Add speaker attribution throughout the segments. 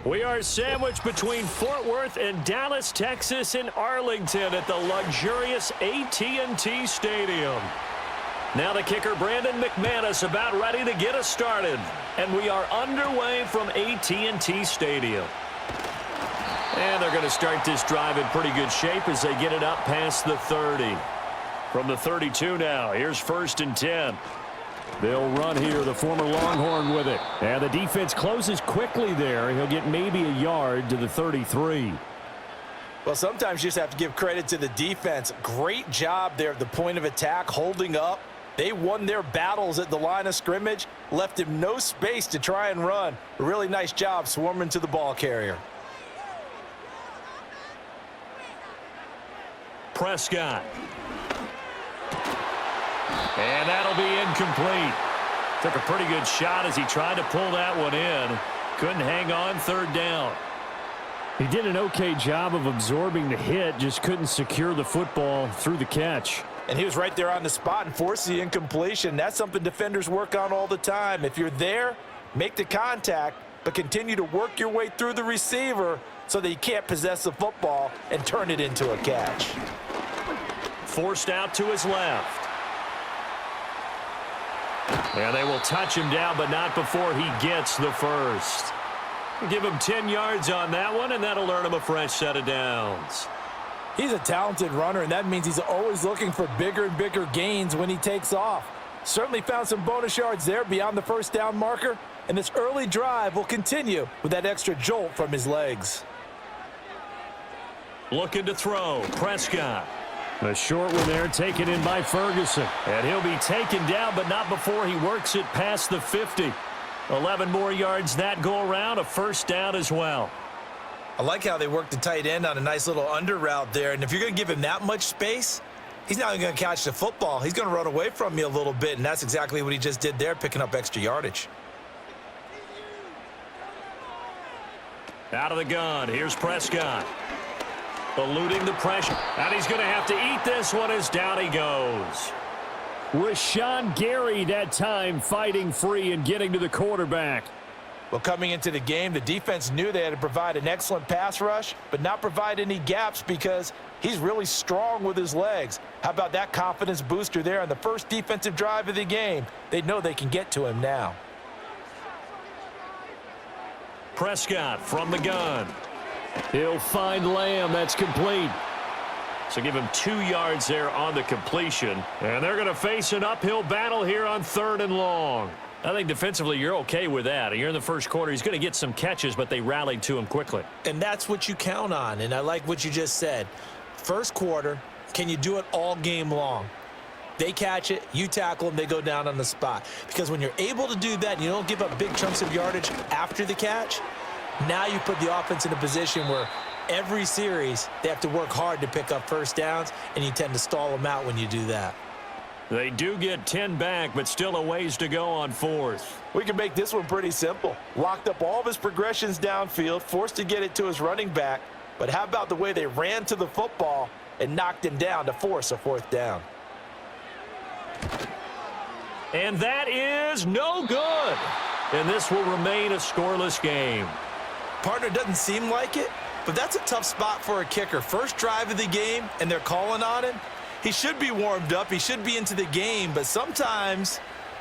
Speaker 1: We are sandwiched between Fort Worth and Dallas, Texas, and Arlington at the luxurious AT&T Stadium. Now the kicker, Brandon McManus, about ready to get us started. And we are underway from AT&T Stadium. And they're going to start this drive in pretty good shape as they get it up past the 30. From the 32 now, here's 1st and 10. They'll run here, the former Longhorn with it. And the defense closes quickly there. He'll get maybe a yard to the 33.
Speaker 2: Well, sometimes you just have to give credit to the defense. Great job there at the point of attack, holding up. They won their battles at the line of scrimmage, left him no space to try and run. A really nice job swarming to the ball carrier.
Speaker 1: Prescott. And that'll be incomplete. Took a pretty good shot as he tried to pull that one in. Couldn't hang on, 3rd down. He did an okay job of absorbing the hit, just couldn't secure the football through the catch.
Speaker 2: And he was right there on the spot and forced the incompletion. That's something defenders work on all the time. If you're there, make the contact, but continue to work your way through the receiver so that you can't possess the football and turn it into a catch.
Speaker 1: Forced out to his left. And they will touch him down, but not before he gets the first. Give him 10 yards on that one, and that'll earn him a fresh set of downs.
Speaker 2: He's a talented runner, and that means he's always looking for bigger and bigger gains when he takes off. Certainly found some bonus yards there beyond the 1st down marker, and this early drive will continue with that extra jolt from his legs.
Speaker 1: Looking to throw, Prescott. A short one there, taken in by Ferguson. And he'll be taken down, but not before he works it past the 50. 11 more yards that go around, a 1st down as well.
Speaker 2: I like how they work the tight end on a nice little under route there. And if you're going to give him that much space, he's not going to catch the football. He's going to run away from you a little bit, and that's exactly what he just did there, picking up extra yardage.
Speaker 1: Out of the gun, here's Prescott. Eluding the pressure. And he's going to have to eat this one as down he goes. Rashawn Gary that time fighting free and getting to the quarterback.
Speaker 2: Well, coming into the game, the defense knew they had to provide an excellent pass rush, but not provide any gaps because he's really strong with his legs. How about that confidence booster there on the first defensive drive of the game? They know they can get to him now.
Speaker 1: Prescott from the gun. He'll find Lamb. That's complete. So give him 2 yards there on the completion. And they're going to face an uphill battle here on 3rd and long. I think defensively you're okay with that. You're in the first quarter. He's going to get some catches, but they rallied to him quickly.
Speaker 2: And that's what you count on. And I like what you just said. First quarter, can you do it all game long? They catch it, you tackle them, they go down on the spot. Because when you're able to do that and you don't give up big chunks of yardage after the catch, now you put the offense in a position where every series they have to work hard to pick up 1st downs, and you tend to stall them out when you do that.
Speaker 1: They do get 10 back, but still a ways to go on 4th.
Speaker 2: We can make this one pretty simple. Locked up all of his progressions downfield, forced to get it to his running back, but how about the way they ran to the football and knocked him down to force a 4th down?
Speaker 1: And that is no good. And this will remain a scoreless game.
Speaker 2: Partner, doesn't seem like it, but that's a tough spot for a kicker. First drive of the game, and they're calling on him. He should be warmed up. He should be into the game, but sometimes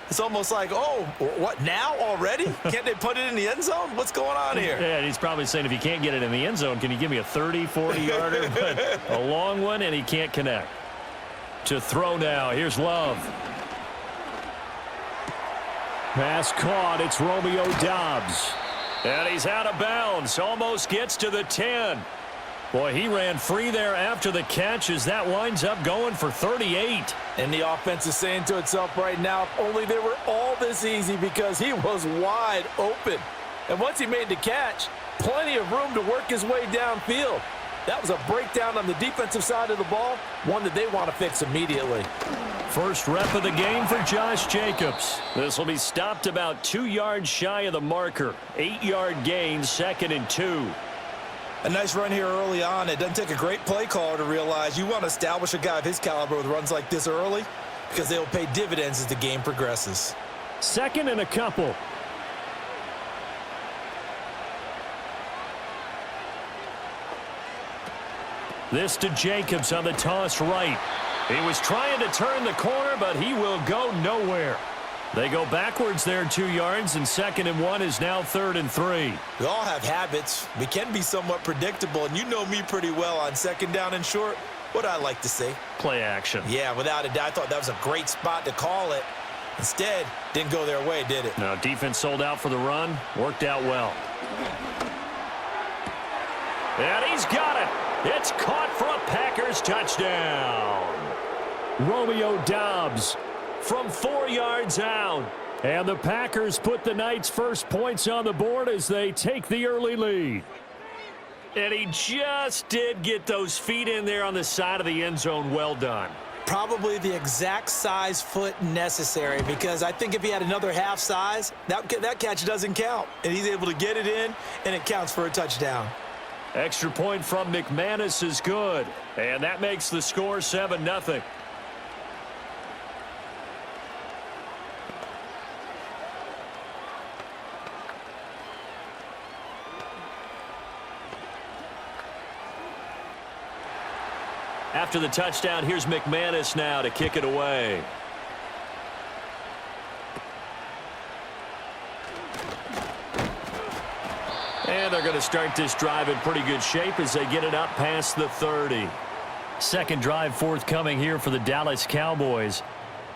Speaker 2: it's almost like, oh, what, now already? Can't they put it in the end zone? What's going on here?
Speaker 1: Yeah, he's probably saying, if you can't get it in the end zone, can you give me a 30, 40-yarder? But a long one, and he can't connect. To throw now, here's Love. Pass caught, it's Romeo Doubs. And he's out of bounds, almost gets to the 10. Boy, he ran free there after the catch as that winds up going for 38.
Speaker 2: And the offense is saying to itself right now, if only they were all this easy, because he was wide open. And once he made the catch, plenty of room to work his way downfield. That was a breakdown on the defensive side of the ball, one that they want to fix immediately.
Speaker 1: First rep of the game for Josh Jacobs. This will be stopped about 2 yards shy of the marker. 8-yard gain, 2nd and 2.
Speaker 2: A nice run here early on. It doesn't take a great play caller to realize you want to establish a guy of his caliber with runs like this early, because they will pay dividends as the game progresses.
Speaker 1: 2nd and a couple. This to Jacobs on the toss right. He was trying to turn the corner, but he will go nowhere. They go backwards there 2 yards, and 2nd and 1 is now 3rd and 3.
Speaker 2: We all have habits. We can be somewhat predictable, and you know me pretty well on 2nd down and short. What do I like to say?
Speaker 1: Play action.
Speaker 2: Yeah, without a doubt. I thought that was a great spot to call it. Instead, didn't go their way, did it?
Speaker 1: No, defense sold out for the run. Worked out well. And he's got it. It's caught for a Packers touchdown. Romeo Doubs from 4 yards out. And the Packers put the night's first points on the board as they take the early lead. And he just did get those feet in there on the side of the end zone. Well done.
Speaker 2: Probably the exact size foot necessary, because I think if he had another half size, that catch doesn't count. And he's able to get it in, and it counts for a touchdown.
Speaker 1: Extra point from McManus is good. And that makes the score 7-0. After the touchdown, here's McManus now to kick it away. And they're going to start this drive in pretty good shape as they get it up past the 30. Second drive forthcoming here for the Dallas Cowboys.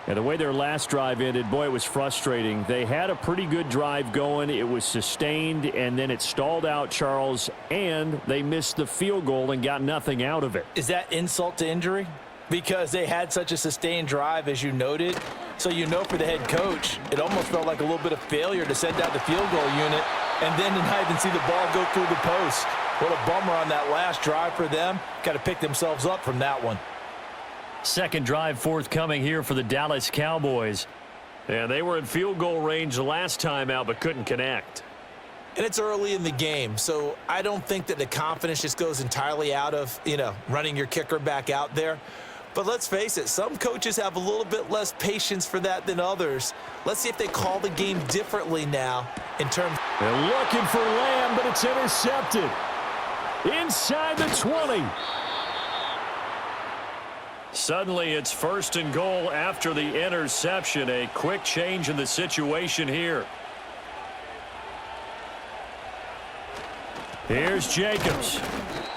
Speaker 1: And the way their last drive ended, boy, it was frustrating. They had a pretty good drive going. It was sustained, and then it stalled out, Charles, and they missed the field goal and got nothing out of it.
Speaker 2: Is that insult to injury? Because they had such a sustained drive, as you noted. So you know for the head coach, it almost felt like a little bit of failure to send out the field goal unit and then to not even see the ball go through the post. What a bummer on that last drive for them. Got to pick themselves up from that one.
Speaker 1: Second drive forthcoming here for the Dallas Cowboys. And they were in field goal range the last time out but couldn't connect.
Speaker 2: And it's early in the game, so I don't think that the confidence just goes entirely out of, running your kicker back out there. But let's face it, some coaches have a little bit less patience for that than others. Let's see if they call the game differently now in terms.
Speaker 1: They're looking for Lamb, but it's intercepted. Inside the 20. Suddenly, it's 1st and goal after the interception. A quick change in the situation here. Here's Jacobs.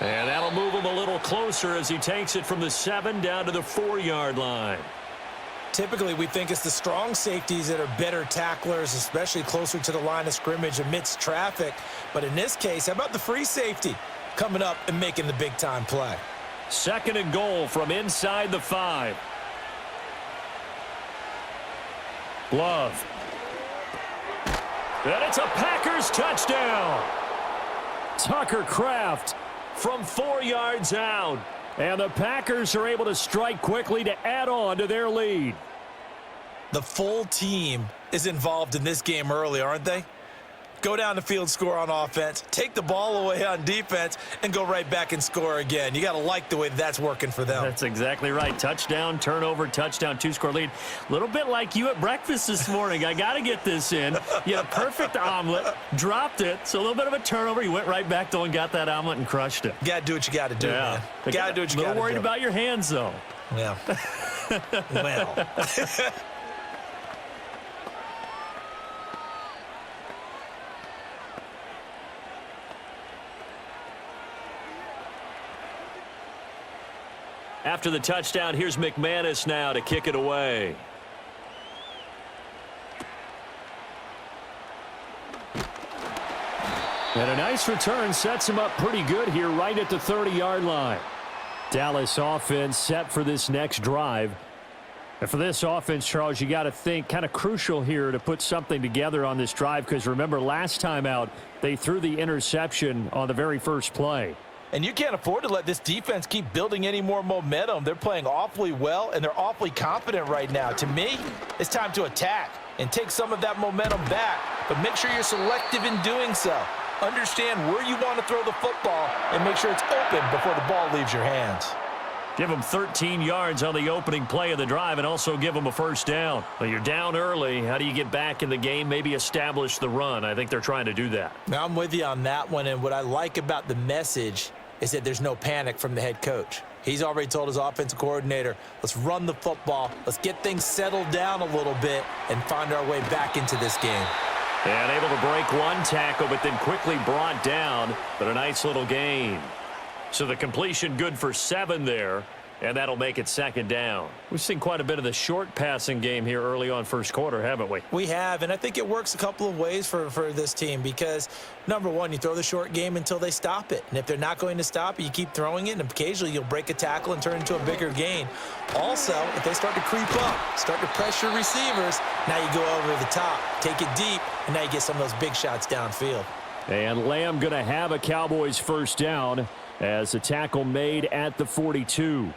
Speaker 1: And that'll move him a little closer as he takes it from the 7 down to the 4-yard line.
Speaker 2: Typically, we think it's the strong safeties that are better tacklers, especially closer to the line of scrimmage amidst traffic. But in this case, how about the free safety coming up and making the big-time play?
Speaker 1: 2nd and goal from inside the 5. Love. And it's a Packers touchdown. Tucker Kraft from 4 yards out. And the Packers are able to strike quickly to add on to their lead.
Speaker 2: The full team is involved in this game early, aren't they? Go down the field, score on offense, take the ball away on defense, and go right back and score again. You got to like the way that's working for them.
Speaker 1: That's exactly right. Touchdown, turnover, touchdown, 2-score lead. A little bit like you at breakfast this morning. I got to get this in. You had a perfect omelet, dropped it, so a little bit of a turnover. You went right back, though, and got that omelet and crushed it.
Speaker 2: You got to do what you got to do, man. You got to do what you got to do.
Speaker 1: A little worried about your hands, though.
Speaker 2: Yeah. Well.
Speaker 1: After the touchdown, here's McManus now to kick it away. And a nice return sets him up pretty good here right at the 30-yard line. Dallas offense set for this next drive. And for this offense, Charles, you got to think kind of crucial here to put something together on this drive, because remember last time out they threw the interception on the very first play.
Speaker 2: And you can't afford to let this defense keep building any more momentum. They're playing awfully well, and they're awfully confident right now. To me, it's time to attack and take some of that momentum back. But make sure you're selective in doing so. Understand where you want to throw the football and make sure it's open before the ball leaves your hands.
Speaker 1: Give them 13 yards on the opening play of the drive and also give them a first down. But you're down early. How do you get back in the game, maybe establish the run? I think they're trying to do that.
Speaker 2: Now, I'm with you on that one, and what I like about the message is that there's no panic from the head coach. He's already told his offensive coordinator, let's run the football, let's get things settled down a little bit and find our way back into this game.
Speaker 1: And able to break one tackle, but then quickly brought down, but a nice little gain. So the completion good for 7 there, and that'll make it 2nd down. We've seen quite a bit of the short passing game here early on first quarter, haven't we?
Speaker 2: We have, and I think it works a couple of ways for this team because, number one, you throw the short game until they stop it. And if they're not going to stop it, you keep throwing it, and occasionally you'll break a tackle and turn it into a bigger gain. Also, if they start to creep up, start to pressure receivers, now you go over the top, take it deep, and now you get some of those big shots downfield.
Speaker 1: And Lamb going to have a Cowboys first down as a tackle made at the 42.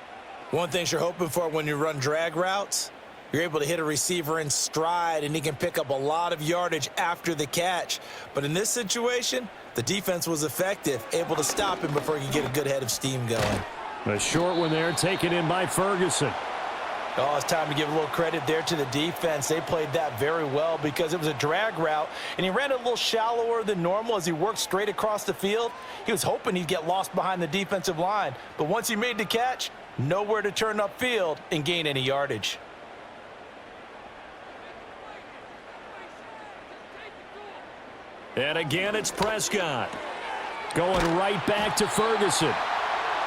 Speaker 2: One thing you're hoping for when you run drag routes, you're able to hit a receiver in stride, and he can pick up a lot of yardage after the catch. But in this situation, the defense was effective, able to stop him before he could get a good head of steam going.
Speaker 1: A short one there, taken in by Ferguson.
Speaker 2: Oh, it's time to give a little credit there to the defense. They played that very well because it was a drag route, and he ran it a little shallower than normal as he worked straight across the field. He was hoping he'd get lost behind the defensive line, but once he made the catch, nowhere to turn upfield and gain any yardage.
Speaker 1: And again, it's Prescott. Going right back to Ferguson.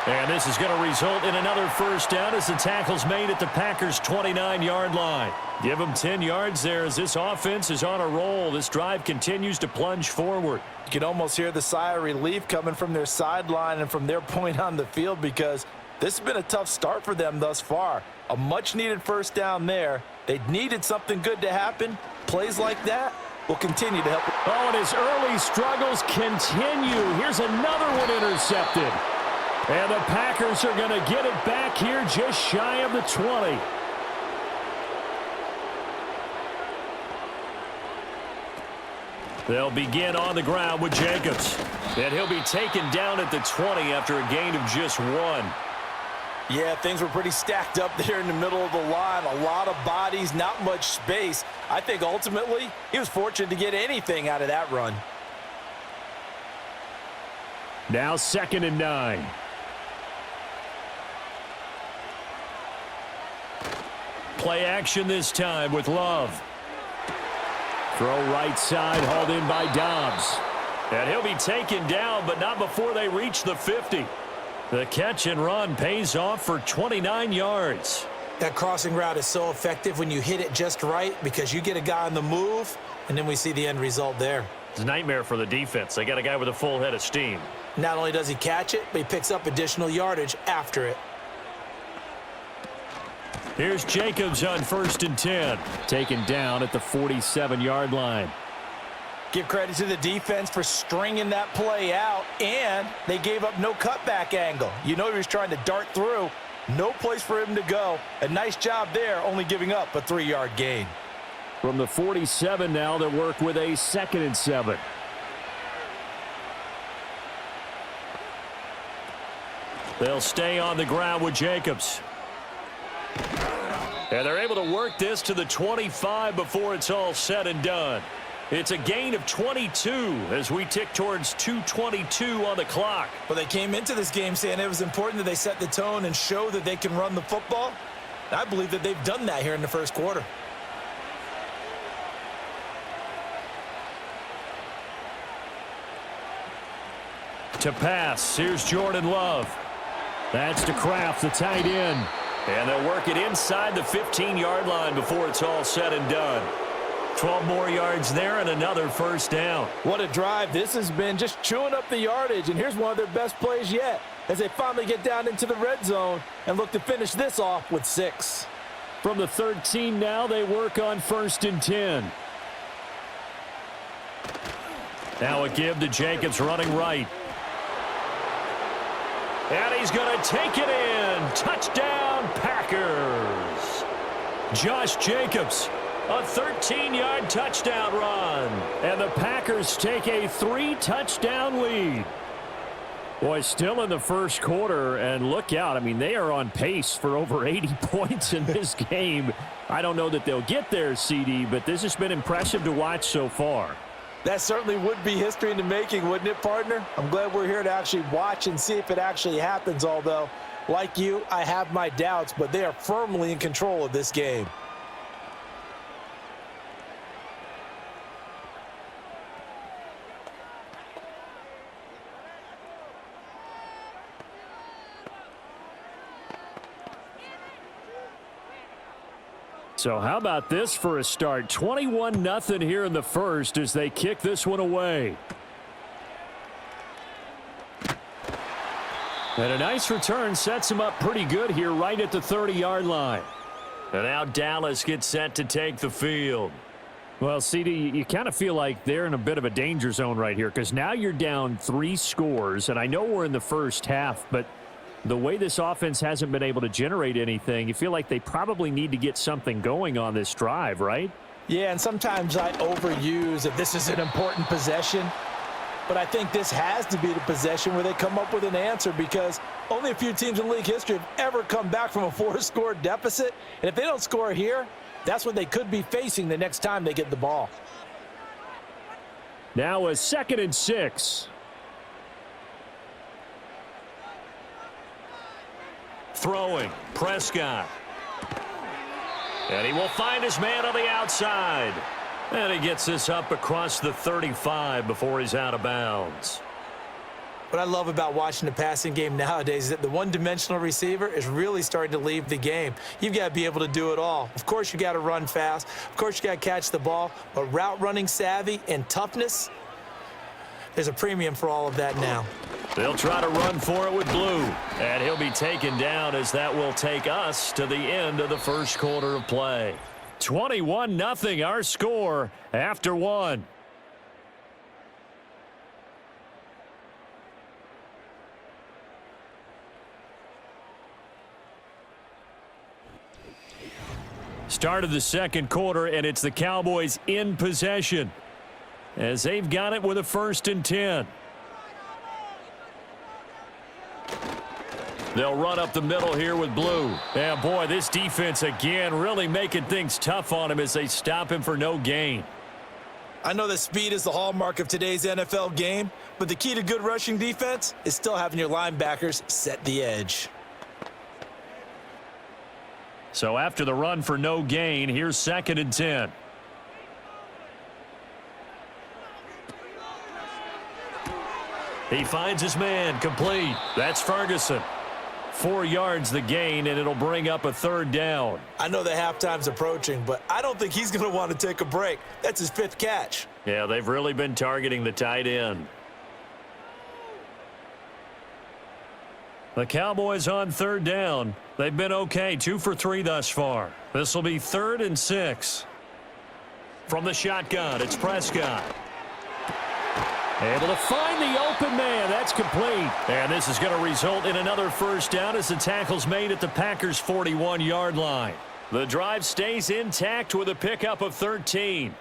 Speaker 1: And this is going to result in another first down as the tackle's made at the Packers' 29-yard line. Give them 10 yards there as this offense is on a roll. This drive continues to plunge forward.
Speaker 2: You can almost hear the sigh of relief coming from their sideline and from their point on the field because this has been a tough start for them thus far. A much-needed first down there. They needed something good to happen. Plays like that will continue to help.
Speaker 1: Oh, and his early struggles continue. Here's another one intercepted. And the Packers are going to get it back here just shy of the 20. They'll begin on the ground with Jacobs. And he'll be taken down at the 20 after a gain of just 1.
Speaker 2: Yeah, things were pretty stacked up there in the middle of the line. A lot of bodies, not much space. I think ultimately he was fortunate to get anything out of that run.
Speaker 1: Now 2nd and 9. Play action this time with Love. Throw right side, hauled in by Dobbs. And he'll be taken down, but not before they reach the 50. The catch and run pays off for 29 yards.
Speaker 2: That crossing route is so effective when you hit it just right because you get a guy on the move, and then we see the end result there.
Speaker 1: It's a nightmare for the defense. They got a guy with a full head of steam.
Speaker 2: Not only does he catch it, but he picks up additional yardage after it.
Speaker 1: Here's Jacobs on 1st and 10. Taken down at the 47-yard line.
Speaker 2: Give credit to the defense for stringing that play out, and they gave up no cutback angle. You know he was trying to dart through. No place for him to go. A nice job there, only giving up a 3-yard gain.
Speaker 1: From the 47 now, they'll work with a 2nd and 7. They'll stay on the ground with Jacobs. And they're able to work this to the 25 before it's all said and done. It's a gain of 22 as we tick towards 2:22 on the clock.
Speaker 2: Well, they came into this game saying it was important that they set the tone and show that they can run the football. I believe that they've done that here in the first quarter.
Speaker 1: To pass, here's Jordan Love. That's to Kraft, the tight end. And they'll work it inside the 15-yard line before it's all said and done. 12 more yards there and another first down.
Speaker 2: What a drive this has been, just chewing up the yardage. And here's one of their best plays yet as they finally get down into the red zone and look to finish this off with 6.
Speaker 1: From the 13 now, they work on 1st and 10. Now a give to Jacobs running right. And he's going to take it in. Touchdown, Packers. Josh Jacobs, a 13-yard touchdown run. And the Packers take a 3-touchdown lead. Boy, still in the first quarter, and look out. I mean, they are on pace for over 80 points in this game. I don't know that they'll get there, CD, but this has been impressive to watch so far.
Speaker 2: That certainly would be history in the making, wouldn't it, partner? I'm glad we're here to actually watch and see if it actually happens, although, like you, I have my doubts, but they are firmly in control of this game.
Speaker 1: So how about this for a start? 21-0 here in the first as they kick this one away. And a nice return sets him up pretty good here right at the 30-yard line. And now Dallas gets set to take the field. Well, CD, you kind of feel like they're in a bit of a danger zone right here because now you're down 3 scores. And I know we're in the first half, but the way this offense hasn't been able to generate anything, you feel like they probably need to get something going on this drive, right?
Speaker 2: Yeah, and sometimes I overuse if this is an important possession. But I think this has to be the possession where they come up with an answer because only a few teams in league history have ever come back from a 4-score deficit. And if they don't score here, that's what they could be facing the next time they get the ball.
Speaker 1: Now a 2nd and 6. Throwing, Prescott. And he will find his man on the outside. And he gets this up across the 35 before he's out of bounds.
Speaker 2: What I love about watching the passing game nowadays is that the one-dimensional receiver is really starting to leave the game. You've got to be able to do it all. Of course, you got to run fast. Of course, you got to catch the ball. But route running savvy and toughness, there's a premium for all of that now.
Speaker 1: They'll try to run for it with Blue. And he'll be taken down as that will take us to the end of the first quarter of play. 21-0 our score after 1. Start of the second quarter, and it's the Cowboys in possession as they've got it with a 1st and 10. They'll run up the middle here with Blue. Yeah, boy, this defense again really making things tough on him as they stop him for no gain.
Speaker 2: I know that speed is the hallmark of today's NFL game, but the key to good rushing defense is still having your linebackers set the edge.
Speaker 1: So after the run for no gain, here's 2nd and 10. He finds his man, complete. That's Ferguson. 4 yards the gain, and it'll bring up a 3rd down.
Speaker 2: I know the halftime's approaching, but I don't think he's going to want to take a break. That's his 5th catch.
Speaker 1: Yeah, they've really been targeting the tight end. The Cowboys on 3rd down. They've been okay, 2 for 3 thus far. This will be 3rd and 6. From the shotgun, it's Prescott. Able to find the open man. That's complete. And this is going to result in another 1st down as the tackle's made at the Packers' 41-yard line. The drive stays intact with a pickup of 13.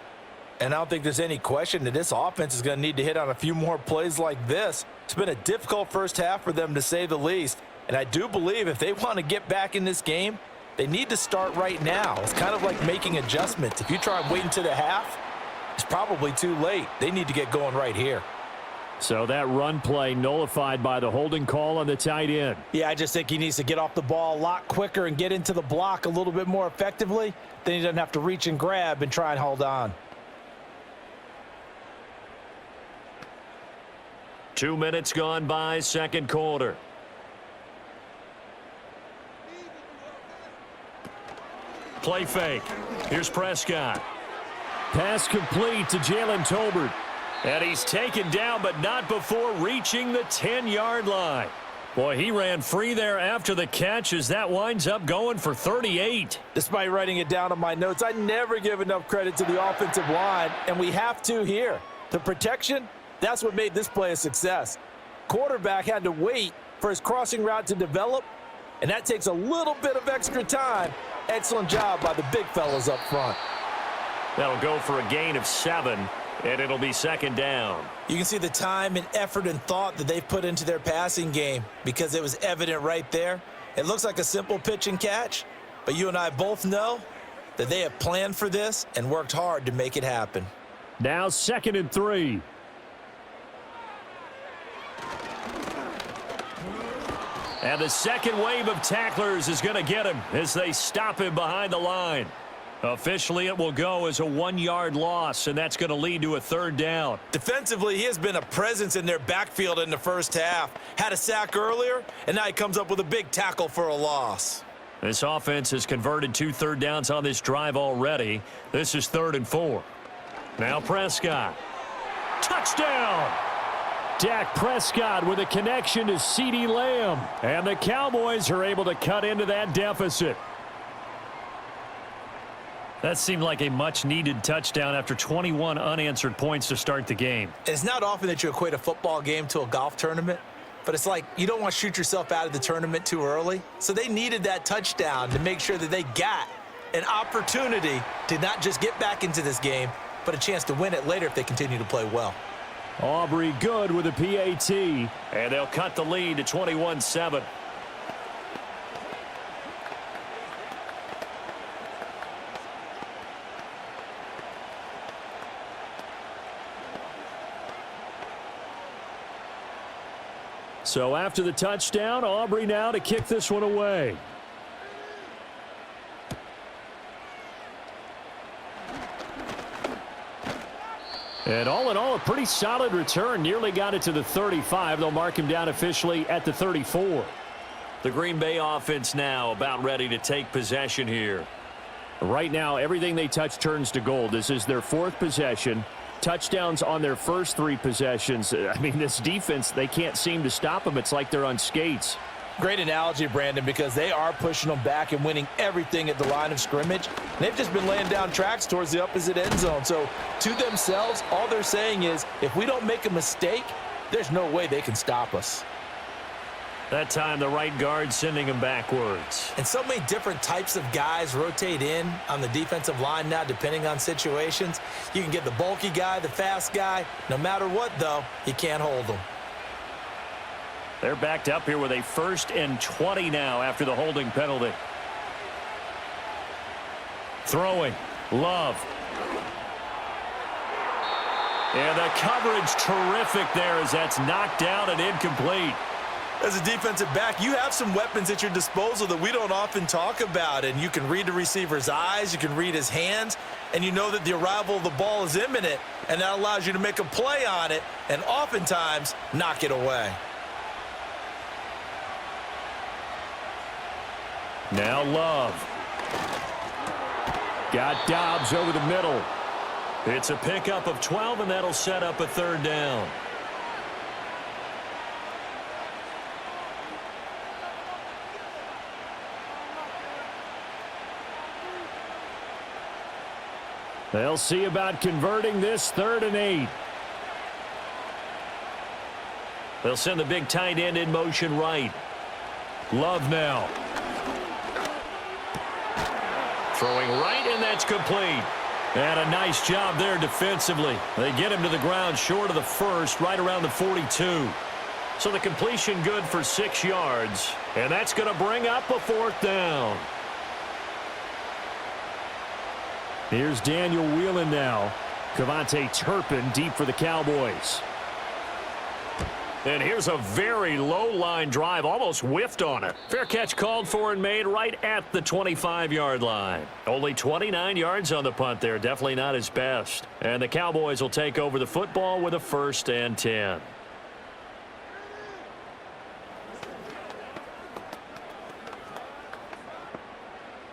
Speaker 2: And I don't think there's any question that this offense is going to need to hit on a few more plays like this. It's been a difficult first half for them, to say the least. And I do believe if they want to get back in this game, they need to start right now. It's kind of like making adjustments. If you try and wait until the half, it's probably too late. They need to get going right here.
Speaker 1: So that run play nullified by the holding call on the tight end.
Speaker 2: Yeah, I just think he needs to get off the ball a lot quicker and get into the block a little bit more effectively. Then he doesn't have to reach and grab and try and hold on.
Speaker 1: 2 minutes gone by, second quarter. Play fake. Here's Prescott. Pass complete to Jalen Tolbert. And he's taken down, but not before reaching the 10-yard line. Boy, he ran free there after the catch as that winds up going for 38.
Speaker 2: Despite writing it down on my notes, I never give enough credit to the offensive line, and we have to here. The protection, that's what made this play a success. Quarterback had to wait for his crossing route to develop, and that takes a little bit of extra time. Excellent job by the big fellas up front.
Speaker 1: That'll go for a gain of 7. And it'll be 2nd down.
Speaker 2: You can see the time and effort and thought that they've put into their passing game because it was evident right there. It looks like a simple pitch and catch, but you and I both know that they have planned for this and worked hard to make it happen.
Speaker 1: Now 2nd and 3. And the second wave of tacklers is going to get him as they stop him behind the line. Officially, it will go as a 1-yard loss, and that's going to lead to a 3rd down.
Speaker 2: Defensively, he has been a presence in their backfield in the first half. Had a sack earlier, and now he comes up with a big tackle for a loss.
Speaker 1: This offense has converted 2 third downs on this drive already. This is 3rd and 4. Now Prescott. Touchdown! Dak Prescott with a connection to CeeDee Lamb. And the Cowboys are able to cut into that deficit. That seemed like a much-needed touchdown after 21 unanswered points to start the game.
Speaker 2: It's not often that you equate a football game to a golf tournament, but it's like you don't want to shoot yourself out of the tournament too early. So they needed that touchdown to make sure that they got an opportunity to not just get back into this game, but a chance to win it later if they continue to play well.
Speaker 1: Aubrey good with a PAT, and they'll cut the lead to 21-7. So after the touchdown, Aubrey now to kick this one away. And all in all, a pretty solid return. Nearly got it to the 35. They'll mark him down officially at the 34. The Green Bay offense now about ready to take possession here. Right now, everything they touch turns to gold. This is their 4th possession. Touchdowns on their first 3 possessions. I mean, this defense, they can't seem to stop them. It's like they're on skates.
Speaker 2: Great analogy, Brandon, because they are pushing them back and winning everything at the line of scrimmage. They've just been laying down tracks towards the opposite end zone. So to themselves, all they're saying is, if we don't make a mistake, there's no way they can stop us.
Speaker 1: That time, the right guard sending him backwards.
Speaker 2: And so many different types of guys rotate in on the defensive line now, depending on situations. You can get the bulky guy, the fast guy. No matter what, though, you can't hold them.
Speaker 1: They're backed up here with a 1st and 20 now after the holding penalty. Throwing. Love. And the coverage terrific there as that's knocked down and incomplete.
Speaker 2: As a defensive back, you have some weapons at your disposal that we don't often talk about, and you can read the receiver's eyes, you can read his hands, and you know that the arrival of the ball is imminent, and that allows you to make a play on it and oftentimes knock it away.
Speaker 1: Now Love. Got Dobbs over the middle. It's a pickup of 12, and that'll set up a 3rd down. They'll see about converting this 3rd and 8. They'll send the big tight end in motion right. Love now. Throwing right, and that's complete. And a nice job there defensively. They get him to the ground short of the 1st, right around the 42. So the completion good for 6 yards. And that's going to bring up a 4th down. Here's Daniel Whelan now. Cavante Turpin deep for the Cowboys. And here's a very low-line drive, almost whiffed on it. Fair catch called for and made right at the 25-yard line. Only 29 yards on the punt there, definitely not his best. And the Cowboys will take over the football with a 1st and 10.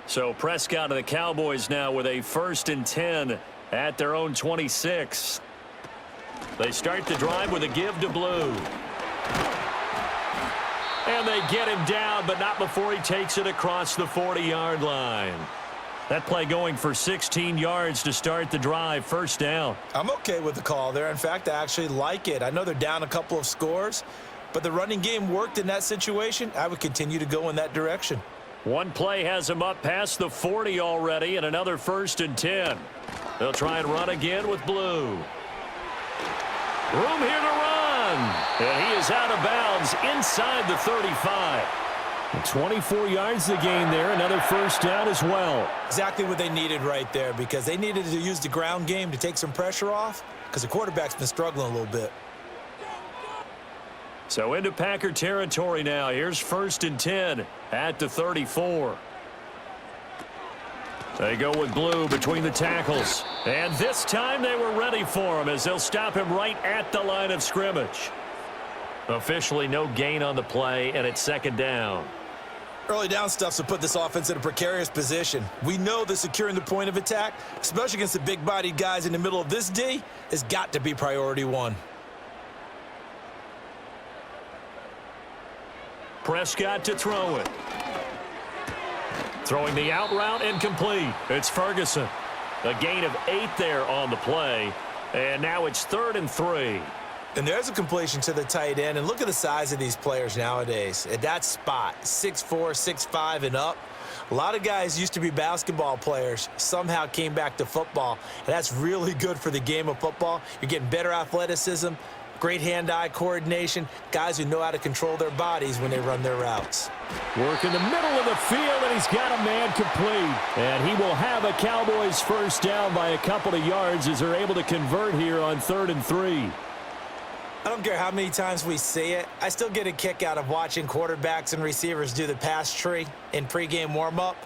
Speaker 1: So Prescott of the Cowboys now with a 1st and 10 at their own 26. They start the drive with a give to Blue. And they get him down, but not before he takes it across the 40-yard line. That play going for 16 yards to start the drive. 1st down.
Speaker 2: I'm okay with the call there. In fact, I actually like it. I know they're down a couple of scores, but the running game worked in that situation. I would continue to go in that direction.
Speaker 1: One play has him up past the 40 already, and another 1st and 10. They'll try and run again with Blue. Room here to run. And he is out of bounds inside the 35. 24 yards to gain there. Another first down as well.
Speaker 2: Exactly what they needed right there, because they needed to use the ground game to take some pressure off, because the quarterback's been struggling a little bit.
Speaker 1: So into Packer territory now. Here's 1st and 10 at the 34. They go with blue between the tackles. And this time they were ready for him as they'll stop him right at the line of scrimmage. Officially no gain on the play, and it's 2nd down.
Speaker 2: Early down stuff's to put this offense in a precarious position. We know that securing the point of attack, especially against the big-bodied guys in the middle of this D, has got to be priority one.
Speaker 1: Prescott to throw it. Throwing the out route, incomplete. It's Ferguson. A gain of 8 there on the play. And now it's 3rd and 3.
Speaker 2: And there's a completion to the tight end. And look at the size of these players nowadays. At that spot, 6'4", 6'5", and up. A lot of guys used to be basketball players, somehow came back to football. And that's really good for the game of football. You're getting better athleticism, great hand-eye coordination, guys who know how to control their bodies when they run their routes.
Speaker 1: Work in the middle of the field, and he's got a man complete. And he will have a Cowboys first down by a couple of yards as they're able to convert here on 3rd and 3.
Speaker 2: I don't care how many times we see it. I still get a kick out of watching quarterbacks and receivers do the pass tree in pregame warm-up.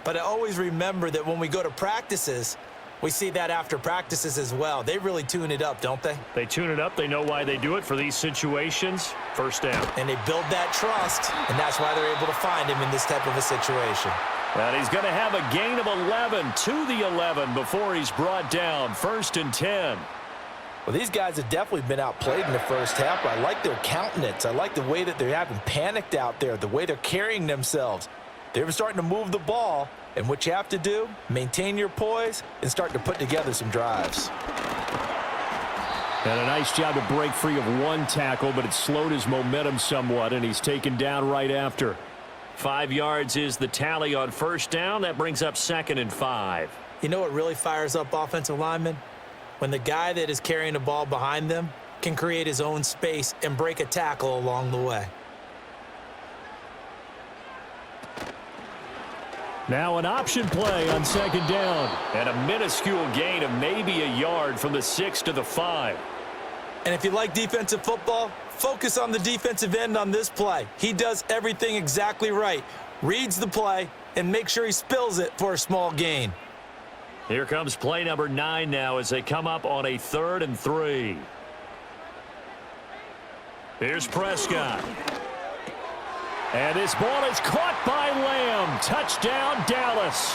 Speaker 2: But I always remember that when we go to practices, we see that after practices as well. They really tune it up, don't they?
Speaker 1: They tune it up. They know why they do it for these situations. First down.
Speaker 2: And they build that trust, and that's why they're able to find him in this type of a situation.
Speaker 1: And he's going to have a gain of 11 to the 11 before he's brought down. 1st and 10.
Speaker 2: Well, these guys have definitely been outplayed in the first half. I like their countenance. I like the way that they're having panicked out there, the way they're carrying themselves. They're starting to move the ball, and what you have to do, maintain your poise and start to put together some drives.
Speaker 1: And a nice job to break free of one tackle, but it slowed his momentum somewhat, and he's taken down right after. 5 yards is the tally on first down. That brings up 2nd and 5.
Speaker 2: You know what really fires up offensive linemen? When the guy that is carrying the ball behind them can create his own space and break a tackle along the way.
Speaker 1: Now an option play on 2nd down. And a minuscule gain of maybe a yard from the 6 to the 5.
Speaker 2: And if you like defensive football, focus on the defensive end on this play. He does everything exactly right. Reads the play and makes sure he spills it for a small gain.
Speaker 1: Here comes play number 9 now as they come up on a 3rd and 3. Here's Prescott. And this ball is caught by Lamb. Touchdown, Dallas.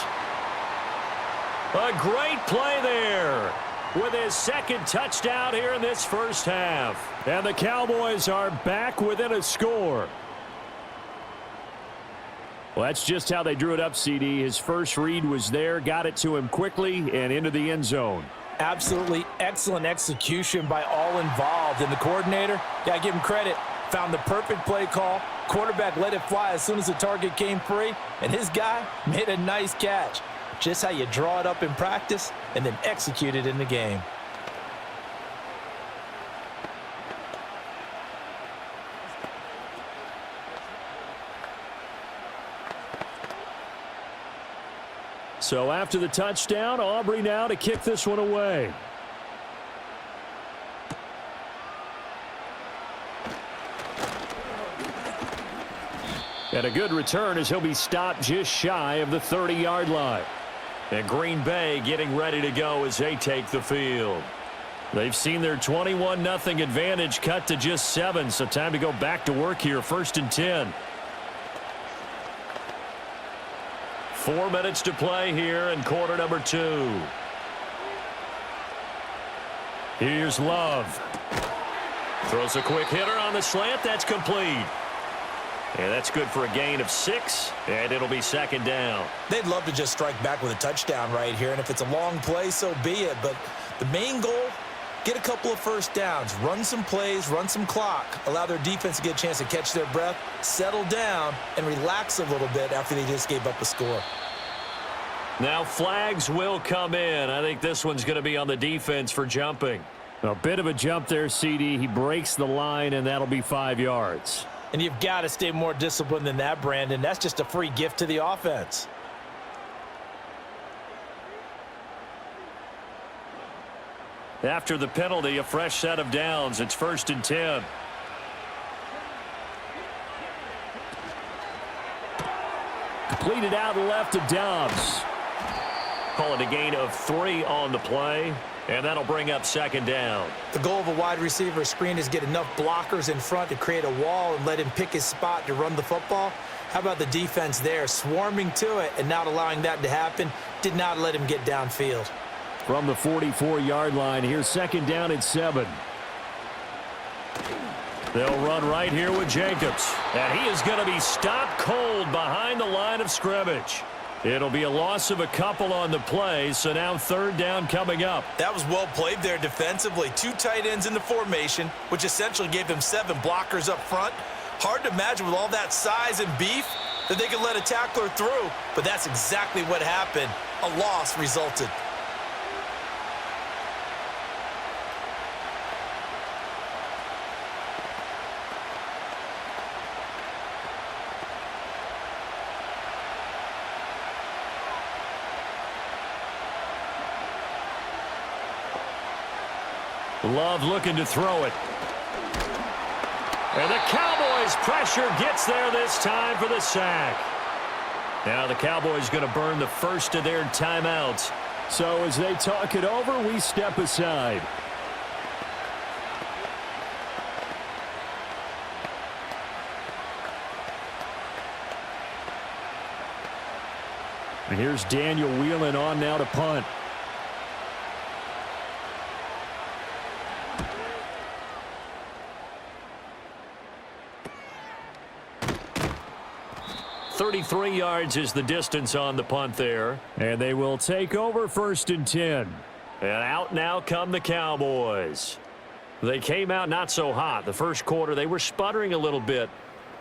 Speaker 1: A great play there with his 2nd touchdown here in this first half. And the Cowboys are back within a score. Well, that's just how they drew it up, CD. His first read was there, got it to him quickly and into the end zone.
Speaker 2: Absolutely excellent execution by all involved. And the coordinator, yeah, give him credit, found the perfect play call. Quarterback let it fly as soon as the target came free, and his guy made a nice catch. Just how you draw it up in practice and then execute it in the game.
Speaker 1: So after the touchdown, Aubrey now to kick this one away. And a good return as he'll be stopped just shy of the 30-yard line. And Green Bay getting ready to go as they take the field. They've seen their 21-0 advantage cut to just 7, so time to go back to work here. 1st and 10. 4 minutes to play here in quarter number 2. Here's Love. Throws a quick hitter on the slant. That's complete. And that's good for a gain of 6, and it'll be 2nd down.
Speaker 2: They'd love to just strike back with a touchdown right here, and if it's a long play, so be it. But the main goal, get a couple of first downs, run some plays, run some clock, allow their defense to get a chance to catch their breath, settle down, and relax a little bit after they just gave up a score.
Speaker 1: Now flags will come in. I think this one's going to be on the defense for jumping. A bit of a jump there, CD. He breaks the line, and that'll be 5 yards.
Speaker 2: And you've got to stay more disciplined than that, Brandon. That's just a free gift to the offense.
Speaker 1: After the penalty, a fresh set of downs. It's 1st and 10. Completed out left to Dobbs. Call it a gain of 3 on the play, and that'll bring up 2nd down.
Speaker 2: The goal of a wide receiver screen is get enough blockers in front to create a wall and let him pick his spot to run the football. How about the defense there, swarming to it and not allowing that to happen? Did not let him get downfield.
Speaker 1: From the 44-yard line, here's 2nd down at 7. They'll run right here with Jacobs. And he is going to be stopped cold behind the line of scrimmage. It'll be a loss of a couple on the play, so now 3rd down coming up.
Speaker 2: That was well played there defensively. 2 tight ends in the formation, which essentially gave them 7 blockers up front. Hard to imagine with all that size and beef that they could let a tackler through, but that's exactly what happened. A loss resulted.
Speaker 1: Love looking to throw it. And the Cowboys pressure gets there this time for the sack. Now the Cowboys going to burn the first of their timeouts. So as they talk it over, we step aside. And here's Daniel Whelan on now to punt. .33 yards is the distance on the punt there. And they will take over 1st and 10. And out now come the Cowboys. They came out not so hot. The first quarter, they were sputtering a little bit.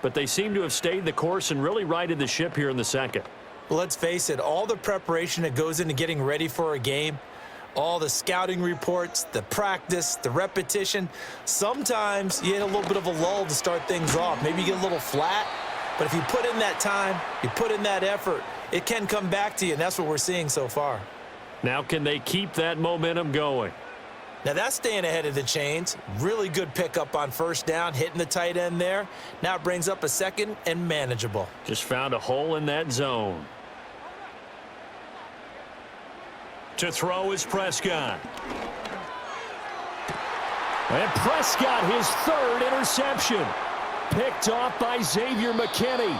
Speaker 1: But they seem to have stayed the course and really righted the ship here in the second.
Speaker 2: Well, let's face it, all the preparation that goes into getting ready for a game, all the scouting reports, the practice, the repetition, sometimes you hit a little bit of a lull to start things off. Maybe you get a little flat. But if you put in that time, you put in that effort, it can come back to you, and that's what we're seeing so far.
Speaker 1: Now can they keep that momentum going?
Speaker 2: Now that's staying ahead of the chains. Really good pickup on 1st down, hitting the tight end there. Now it brings up a 2nd and manageable.
Speaker 1: Just found a hole in that zone. To throw is Prescott. And Prescott, his 3rd interception. Picked off by Xavier McKinney.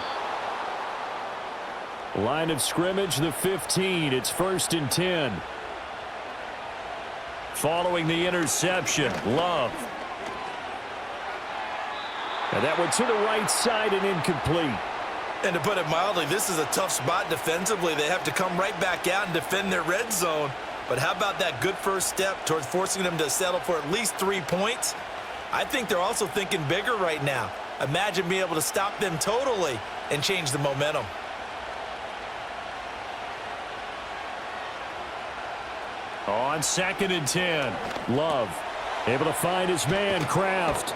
Speaker 1: Line of scrimmage, the 15. It's 1st and 10. Following the interception, Love. And that one to the right side and incomplete.
Speaker 2: And to put it mildly, this is a tough spot defensively. They have to come right back out and defend their red zone. But how about that good first step towards forcing them to settle for at least 3 points? I think they're also thinking bigger right now. Imagine being able to stop them totally and change the momentum.
Speaker 1: On 2nd and 10, Love able to find his man, Kraft.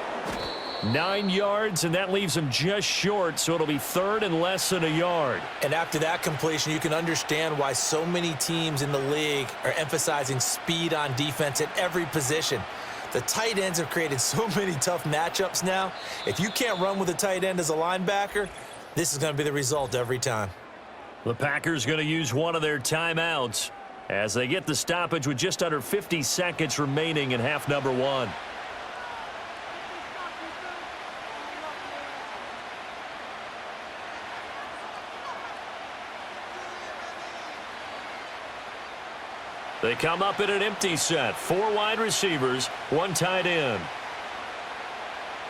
Speaker 1: 9 yards, and that leaves him just short, so it'll be 3rd and less than a yard.
Speaker 2: And after that completion, you can understand why so many teams in the league are emphasizing speed on defense at every position. The tight ends have created so many tough matchups now. If you can't run with a tight end as a linebacker, this is going to be the result every time.
Speaker 1: The Packers going to use one of their timeouts as they get the stoppage with just under 50 seconds remaining in half number 1. They come up in an empty set. 4 wide receivers, 1 tight end.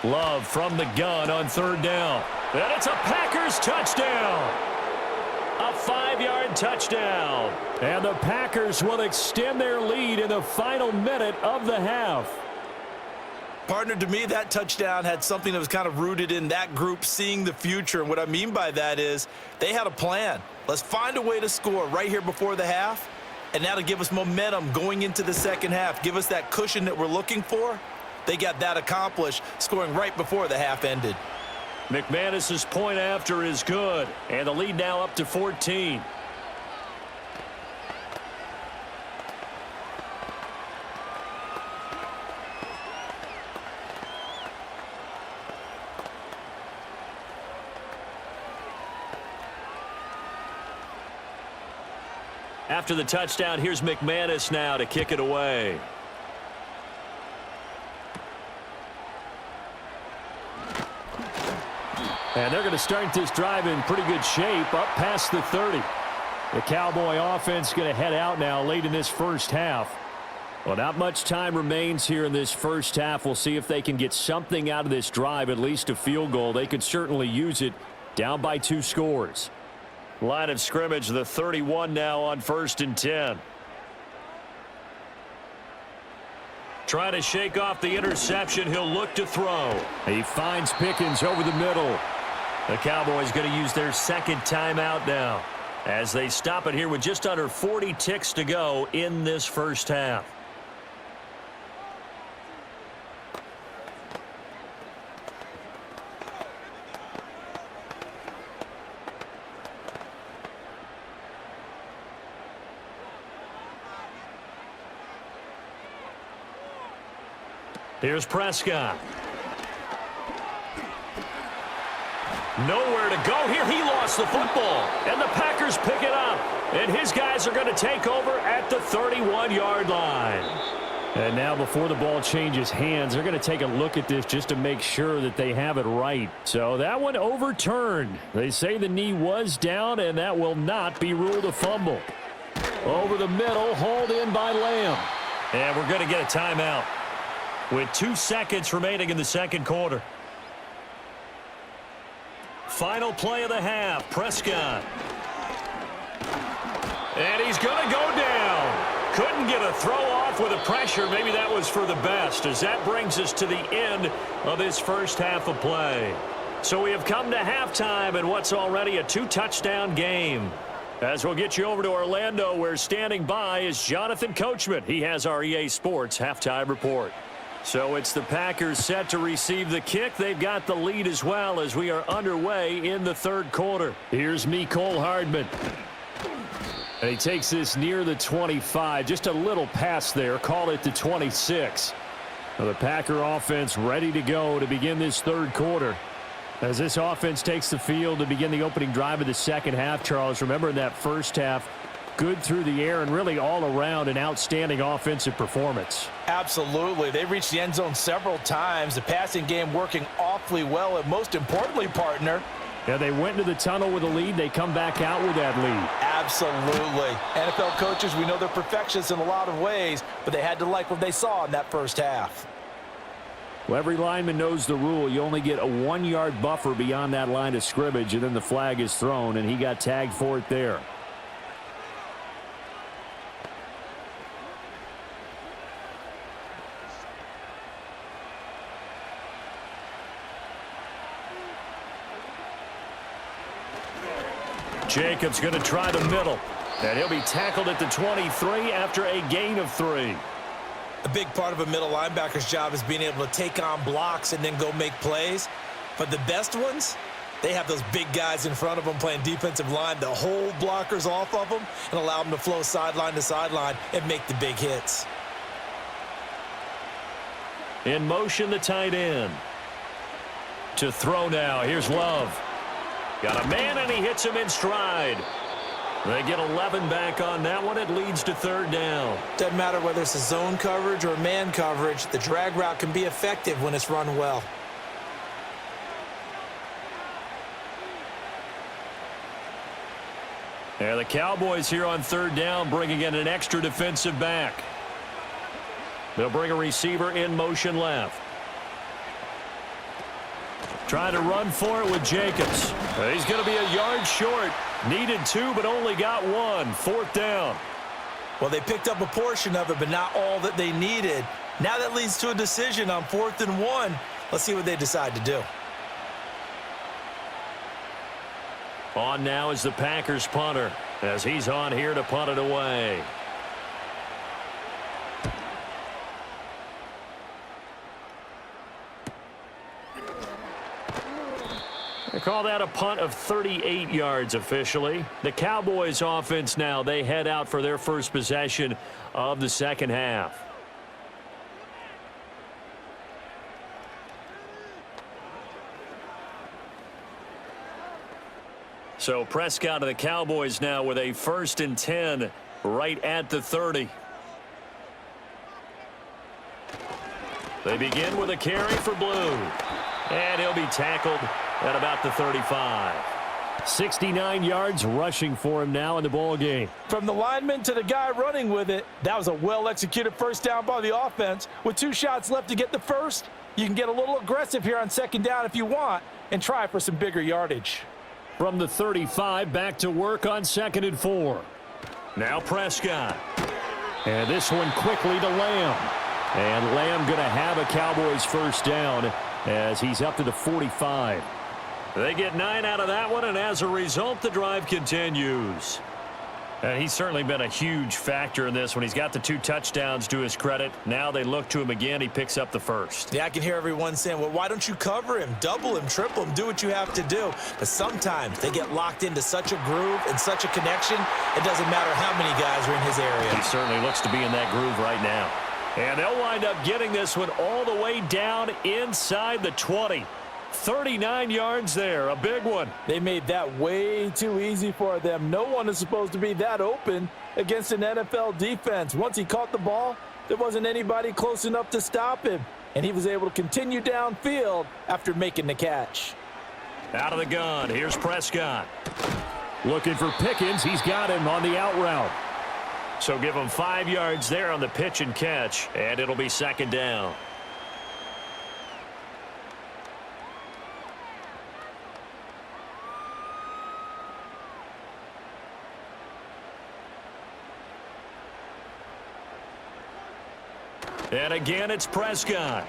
Speaker 1: Love from the gun on 3rd down. And it's a Packers touchdown. A 5-yard touchdown. And the Packers will extend their lead in the final minute of the half.
Speaker 2: Partner, to me, that touchdown had something that was kind of rooted in that group seeing the future. And what I mean by that is they had a plan. Let's find a way to score right here before the half. And that'll give us momentum going into the second half. Give us that cushion that we're looking for. They got that accomplished, scoring right before the half ended.
Speaker 1: McManus's point after is good, and the lead now up to 14. After the touchdown, here's McManus now to kick it away. And they're going to start this drive in pretty good shape, up past the 30. The Cowboy offense going to head out now late in this first half. Well, not much time remains here in this first half. We'll see if they can get something out of this drive, at least a field goal. They could certainly use it, down by 2 scores. Line of scrimmage, the 31 now on 1st and 10. Trying to shake off the interception. He'll look to throw. He finds Pickens over the middle. The Cowboys going to use their second timeout now as they stop it here with just under 40 ticks to go in this first half. Here's Prescott. Nowhere to go here. He lost the football, and the Packers pick it up. And his guys are going to take over at the 31-yard line. And now before the ball changes hands, they're going to take a look at this just to make sure that they have it right. So that one overturned. They say the knee was down, and that will not be ruled a fumble. Over the middle, hauled in by Lamb. And we're going to get a timeout with 2 seconds remaining in the second quarter. Final play of the half, Prescott. And he's going to go down. Couldn't get a throw off with the pressure. Maybe that was for the best, as that brings us to the end of this first half of play. So we have come to halftime in what's already a 2-touchdown game. As we'll get you over to Orlando, where standing by is Jonathan Coachman. He has our EA Sports halftime report. So it's the Packers set to receive the kick. They've got the lead as well as we are underway in the third quarter. Here's Mecole Hardman. And he takes this near the 25. Just a little pass there. Call it the 26. Now the Packer offense ready to go to begin this third quarter. As this offense takes the field to begin the opening drive of the second half, Charles, remember in that first half, good through the air and really all around an outstanding offensive performance.
Speaker 2: Absolutely. They reached the end zone several times. The passing game working awfully well. And most importantly, partner,
Speaker 1: yeah, they went into the tunnel with a lead. They come back out with that lead.
Speaker 2: Absolutely. NFL coaches, we know they're perfectionists in a lot of ways, but they had to like what they saw in that first half.
Speaker 1: Well, every lineman knows the rule. You only get a 1-yard buffer beyond that line of scrimmage, and then the flag is thrown, and he got tagged for it there. Jacobs going to try the middle, and he'll be tackled at the 23 after a gain of 3.
Speaker 2: A big part of a middle linebacker's job is being able to take on blocks and then go make plays. But the best ones, they have those big guys in front of them playing defensive line to hold blockers off of them and allow them to flow sideline to sideline and make the big hits.
Speaker 1: In motion, the tight end. To throw now. Here's Love. Got a man, and he hits him in stride. They get 11 back on that one. It leads to third down.
Speaker 2: Doesn't matter whether it's a zone coverage or man coverage. The drag route can be effective when it's run well.
Speaker 1: And the Cowboys here on third down, bringing in an extra defensive back. They'll bring a receiver in motion left. Trying to run for it with Jacobs. He's going to be a yard short. Needed 2, but only got 1. Fourth down.
Speaker 2: Well, they picked up a portion of it, but not all that they needed. Now that leads to a decision on 4th and 1. Let's see what they decide to do.
Speaker 1: On now is the Packers punter, as he's on here to punt it away. They call that a punt of 38 yards officially. The Cowboys offense now, they head out for their first possession of the second half. So Prescott of the Cowboys now with a 1st and 10 right at the 30. They begin with a carry for Blue. And he'll be tackled at about the 35. 69 yards rushing for him now in the ball game.
Speaker 2: From the lineman to the guy running with it, that was a well-executed first down by the offense. With 2 shots left to get the first, you can get a little aggressive here on second down if you want and try for some bigger yardage.
Speaker 1: From the 35, back to work on 2nd and 4. Now Prescott. And this one quickly to Lamb. And Lamb going to have a Cowboys first down as he's up to the 45. They get 9 out of that one, and as a result, the drive continues. And he's certainly been a huge factor in this when he's got the 2 touchdowns to his credit. Now they look to him again. He picks up the first.
Speaker 2: Yeah, I can hear everyone saying, well, why don't you cover him, double him, triple him, do what you have to do. But sometimes they get locked into such a groove and such a connection, it doesn't matter how many guys are in his area.
Speaker 1: He certainly looks to be in that groove right now. And they'll wind up getting this one all the way down inside the 20. 39 yards there, a big one.
Speaker 2: They made that way too easy for them. No one is supposed to be that open against an NFL defense. Once he caught the ball, there wasn't anybody close enough to stop him. And he was able to continue downfield after making the catch.
Speaker 1: Out of the gun, here's Prescott. Looking for Pickens, he's got him on the out route. So give him 5 yards there on the pitch and catch, and it'll be 2nd down. And again, it's Prescott.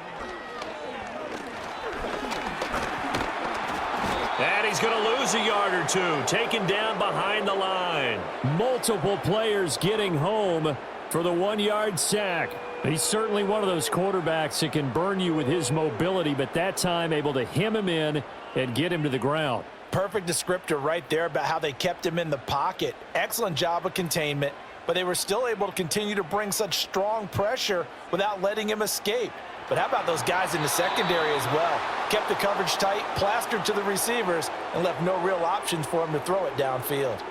Speaker 1: And he's going to lose a yard or 2, taken down behind the line. Multiple players getting home for the 1-yard sack. He's certainly one of those quarterbacks that can burn you with his mobility, but that time able to hem him in and get him to the ground.
Speaker 2: Perfect descriptor right there about how they kept him in the pocket. Excellent job of containment, but they were still able to continue to bring such strong pressure without letting him escape. But how about those guys in the secondary as well? Kept the coverage tight, plastered to the receivers, and left no real options for him to throw it downfield.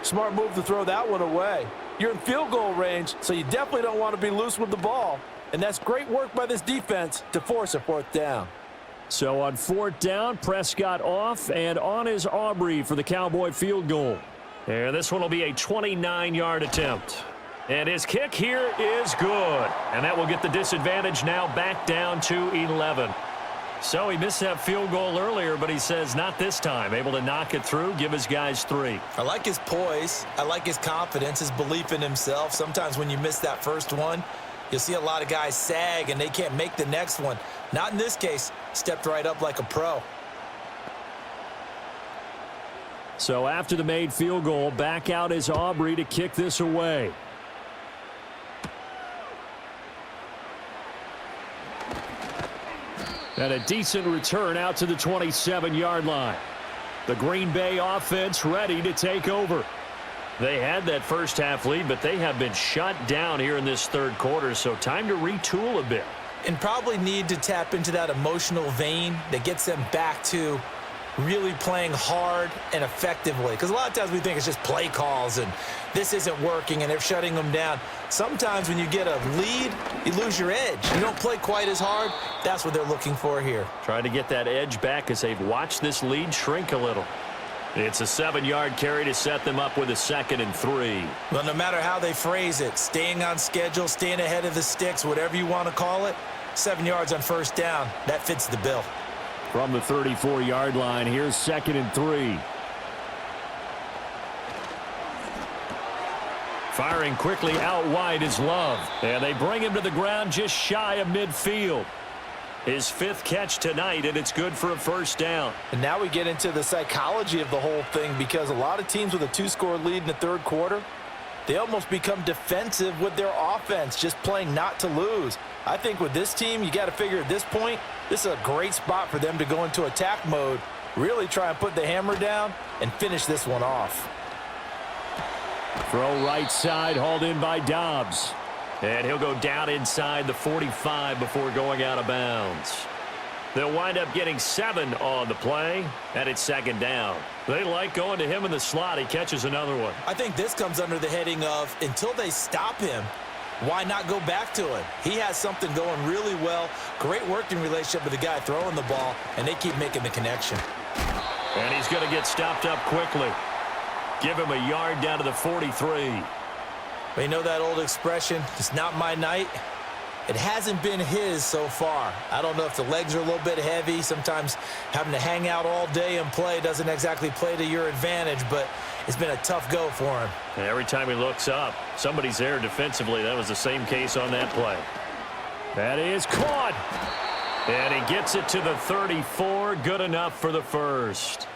Speaker 2: Smart move to throw that one away. You're in field goal range, so you definitely don't want to be loose with the ball. And that's great work by this defense to force a 4th down.
Speaker 1: So on 4th down, Prescott off, and on is Aubrey for the Cowboy field goal. And this one will be a 29-yard attempt. And his kick here is good. And that will get the disadvantage now back down to 11. So he missed that field goal earlier, but he says not this time. Able to knock it through, give his guys 3.
Speaker 2: I like his poise. I like his confidence, his belief in himself. Sometimes when you miss that first one, you'll see a lot of guys sag and they can't make the next one. Not in this case. Stepped right up like a pro.
Speaker 1: So after the made field goal, back out is Aubrey to kick this away. And a decent return out to the 27-yard line. The Green Bay offense ready to take over. They had that first half lead, but they have been shut down here in this 3rd quarter, so time to retool a bit.
Speaker 2: And probably need to tap into that emotional vein that gets them back to really playing hard and effectively. Because a lot of times we think it's just play calls and this isn't working and they're shutting them down. Sometimes when you get a lead, you lose your edge. You don't play quite as hard. That's what they're looking for here.
Speaker 1: Trying to get that edge back as they've watched this lead shrink a little. It's a 7-yard carry to set them up with a 2nd and 3.
Speaker 2: Well, no matter how they phrase it, staying on schedule, staying ahead of the sticks, whatever you want to call it, 7 yards on first down, that fits the bill.
Speaker 1: From the 34-yard line, here's 2nd and 3. Firing quickly out wide is Love. And they bring him to the ground just shy of midfield. His 5th catch tonight, and it's good for a first down.
Speaker 2: And now we get into the psychology of the whole thing, because a lot of teams with a 2-score lead in the 3rd quarter, they almost become defensive with their offense, just playing not to lose. I think with this team, you got to figure at this point, this is a great spot for them to go into attack mode Really try and put the hammer down and finish this one off.
Speaker 1: Throw right side, hauled in by Dobbs. And he'll go down inside the 45 before going out of bounds. They'll wind up getting 7 on the play, and it's second down. They like going to him in the slot. He catches another one.
Speaker 2: I think this comes under the heading of until they stop him, why not go back to him? He has something going really well. Great working relationship with the guy throwing the ball, and they keep making the connection.
Speaker 1: And he's going to get stopped up quickly. Give him a yard down to the 43.
Speaker 2: But you know that old expression, it's not my night? It hasn't been his so far. I don't know if the legs are a little bit heavy. Sometimes having to hang out all day and play doesn't exactly play to your advantage, but it's been a tough go for him.
Speaker 1: And every time he looks up, somebody's there defensively. That was the same case on that play. That is caught. And he gets it to the 34. Good enough for the first.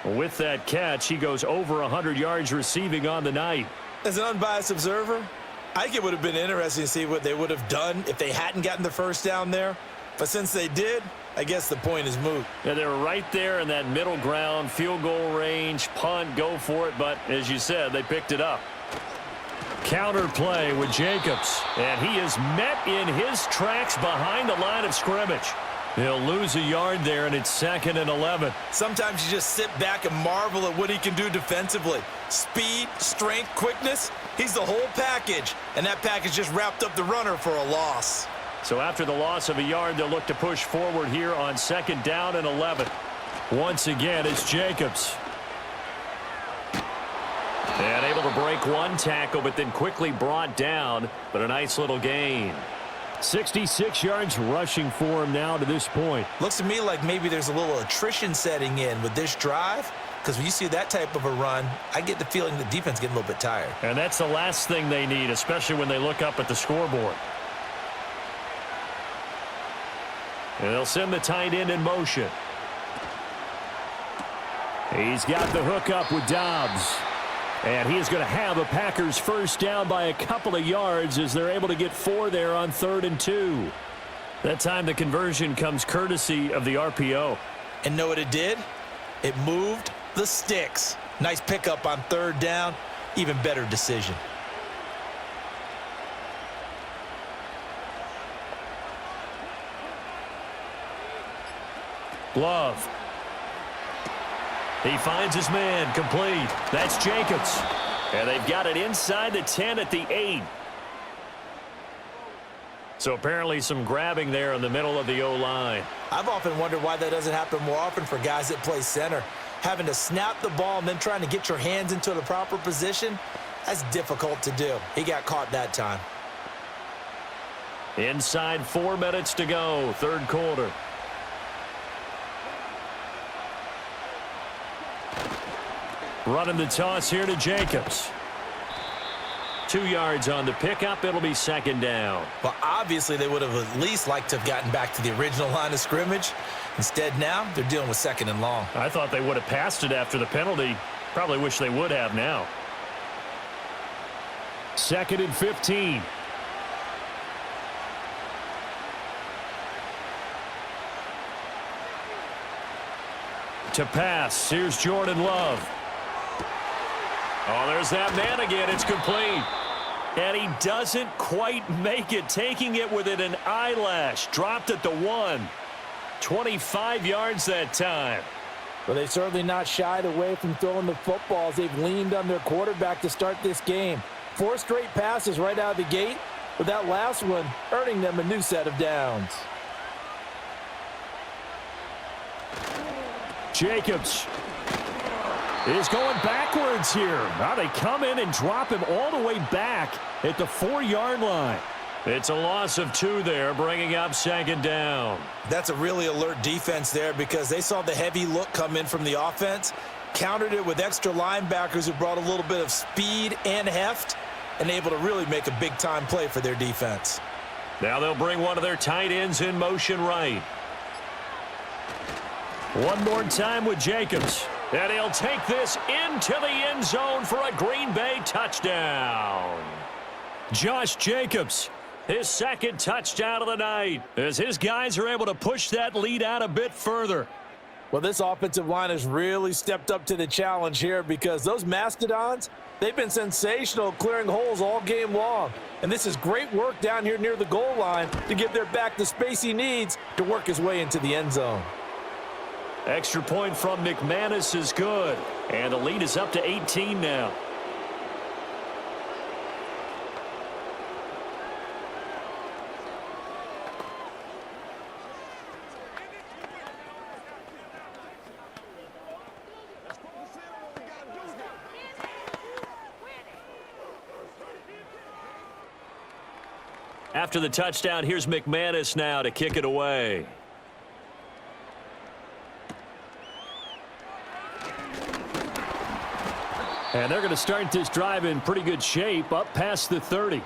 Speaker 1: With that catch, he goes over 100 yards receiving on the night.
Speaker 2: As an unbiased observer, I think it would have been interesting to see what they would have done if they hadn't gotten the first down there. But since they did, I guess the point is moot.
Speaker 1: Yeah, they were right there in that middle ground, field goal range, punt, go for it. But as you said, they picked it up. Counter play with Jacobs. And he is met in his tracks behind the line of scrimmage. He'll lose a yard there, and it's 2nd and 11.
Speaker 2: Sometimes you just sit back and marvel at what he can do defensively. Speed, strength, quickness, he's the whole package. And that package just wrapped up the runner for a loss.
Speaker 1: So after the loss of a yard, they'll look to push forward here on 2nd down and 11. Once again, it's Jacobs. And able to break one tackle, but then quickly brought down. But a nice little gain. 66 yards rushing for him now to this point.
Speaker 2: Looks to me like maybe there's a little attrition setting in with this drive, because when you see that type of a run, I get the feeling the defense getting a little bit tired.
Speaker 1: And that's the last thing they need, especially when they look up at the scoreboard. And they'll send the tight end in motion. He's got the hook up with Dobbs. And he is going to have a Packers first down by a couple of yards as they're able to get 4 there on 3rd and 2. That time the conversion comes courtesy of the RPO.
Speaker 2: And know what it did? It moved the sticks. Nice pickup on 3rd down. Even better decision.
Speaker 1: Love. He finds his man, complete. That's Jacobs. And they've got it inside the 10 at the 8. So apparently some grabbing there in the middle of the O-line.
Speaker 2: I've often wondered why that doesn't happen more often for guys that play center. Having to snap the ball and then trying to get your hands into the proper position, that's difficult to do. He got caught that time.
Speaker 1: Inside 4 minutes to go, 3rd quarter. Running the toss here to Jacobs. 2 yards on the pickup. It'll be 2nd down.
Speaker 2: Well, obviously they would have at least liked to have gotten back to the original line of scrimmage. Instead now, they're dealing with 2nd and long.
Speaker 1: I thought they would have passed it after the penalty. Probably wish they would have now. 2nd and 15. To pass, here's Jordan Love. Oh, there's that man again. It's complete. And he doesn't quite make it, taking it within an eyelash. Dropped at the 1. 25 yards that time.
Speaker 2: Well, they certainly not shied away from throwing the footballs. They've leaned on their quarterback to start this game. 4 straight passes right out of the gate, with that last one earning them a new set of downs.
Speaker 1: Jacobs is going backwards here. Now they come in and drop him all the way back at the 4-yard line. It's a loss of 2 there, bringing up 2nd down.
Speaker 2: That's a really alert defense there because they saw the heavy look come in from the offense, countered it with extra linebackers who brought a little bit of speed and heft, and able to really make a big-time play for their defense.
Speaker 1: Now they'll bring one of their tight ends in motion right. One more time with Jacobs. And he'll take this into the end zone for a Green Bay touchdown. Josh Jacobs, his 2nd touchdown of the night, as his guys are able to push that lead out a bit further.
Speaker 2: Well, this offensive line has really stepped up to the challenge here because those Mastodons, they've been sensational clearing holes all game long. And this is great work down here near the goal line to give their back the space he needs to work his way into the end zone.
Speaker 1: Extra point from McManus is good. And the lead is up to 18 now. After the touchdown, here's McManus now to kick it away. And they're going to start this drive in pretty good shape, up past the 30.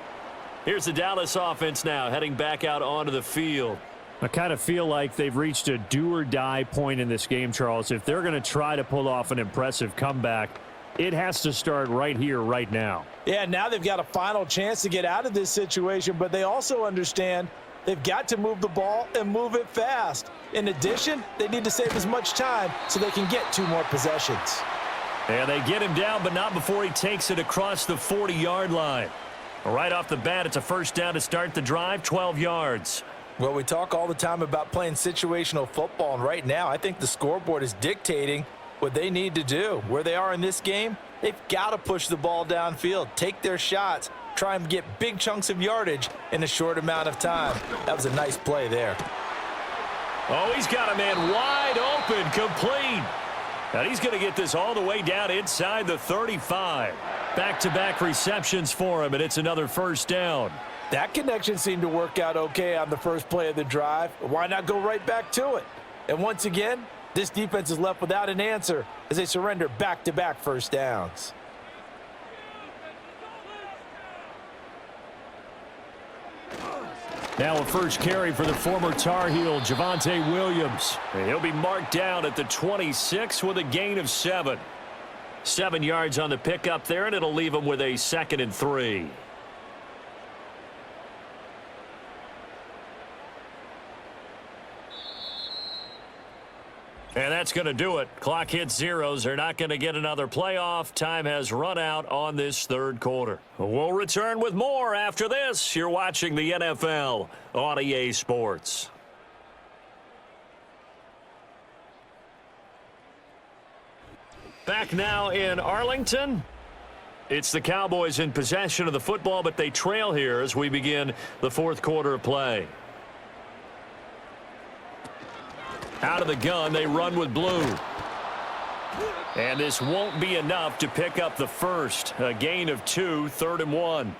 Speaker 1: Here's the Dallas offense now, heading back out onto the field.
Speaker 3: I kind of feel like they've reached a do-or-die point in this game, Charles. If they're going to try to pull off an impressive comeback, it has to start right here, right now.
Speaker 2: Yeah, now they've got a final chance to get out of this situation, but they also understand they've got to move the ball and move it fast. In addition, they need to save as much time so they can get 2 more possessions.
Speaker 1: And they get him down, but not before he takes it across the 40-yard line. Right off the bat, it's a first down to start the drive, 12 yards.
Speaker 2: Well, we talk all the time about playing situational football, and right now I think the scoreboard is dictating what they need to do. Where they are in this game, they've got to push the ball downfield, take their shots, try and get big chunks of yardage in a short amount of time. That was a nice play there.
Speaker 1: Oh, he's got a man wide open, complete. And he's going to get this all the way down inside the 35. Back-to-back receptions for him, and it's another first down.
Speaker 2: That connection seemed to work out okay on the first play of the drive. Why not go right back to it? And once again, this defense is left without an answer as they surrender back-to-back first downs.
Speaker 1: Now a first carry for the former Tar Heel, Javonte Williams. And he'll be marked down at the 26 with a gain of 7. 7 yards on the pickup there, and it'll leave him with a 2nd and 3. And that's going to do it. Clock hits zeros. They're not going to get another playoff. Time has run out on this third quarter. We'll return with more after this. You're watching the NFL on EA Sports. Back now in Arlington. It's the Cowboys in possession of the football, but they trail here as we begin the fourth quarter of play. Out of the gun, they run with blue. And this won't be enough to pick up the first. A gain of 2, 3rd and 1.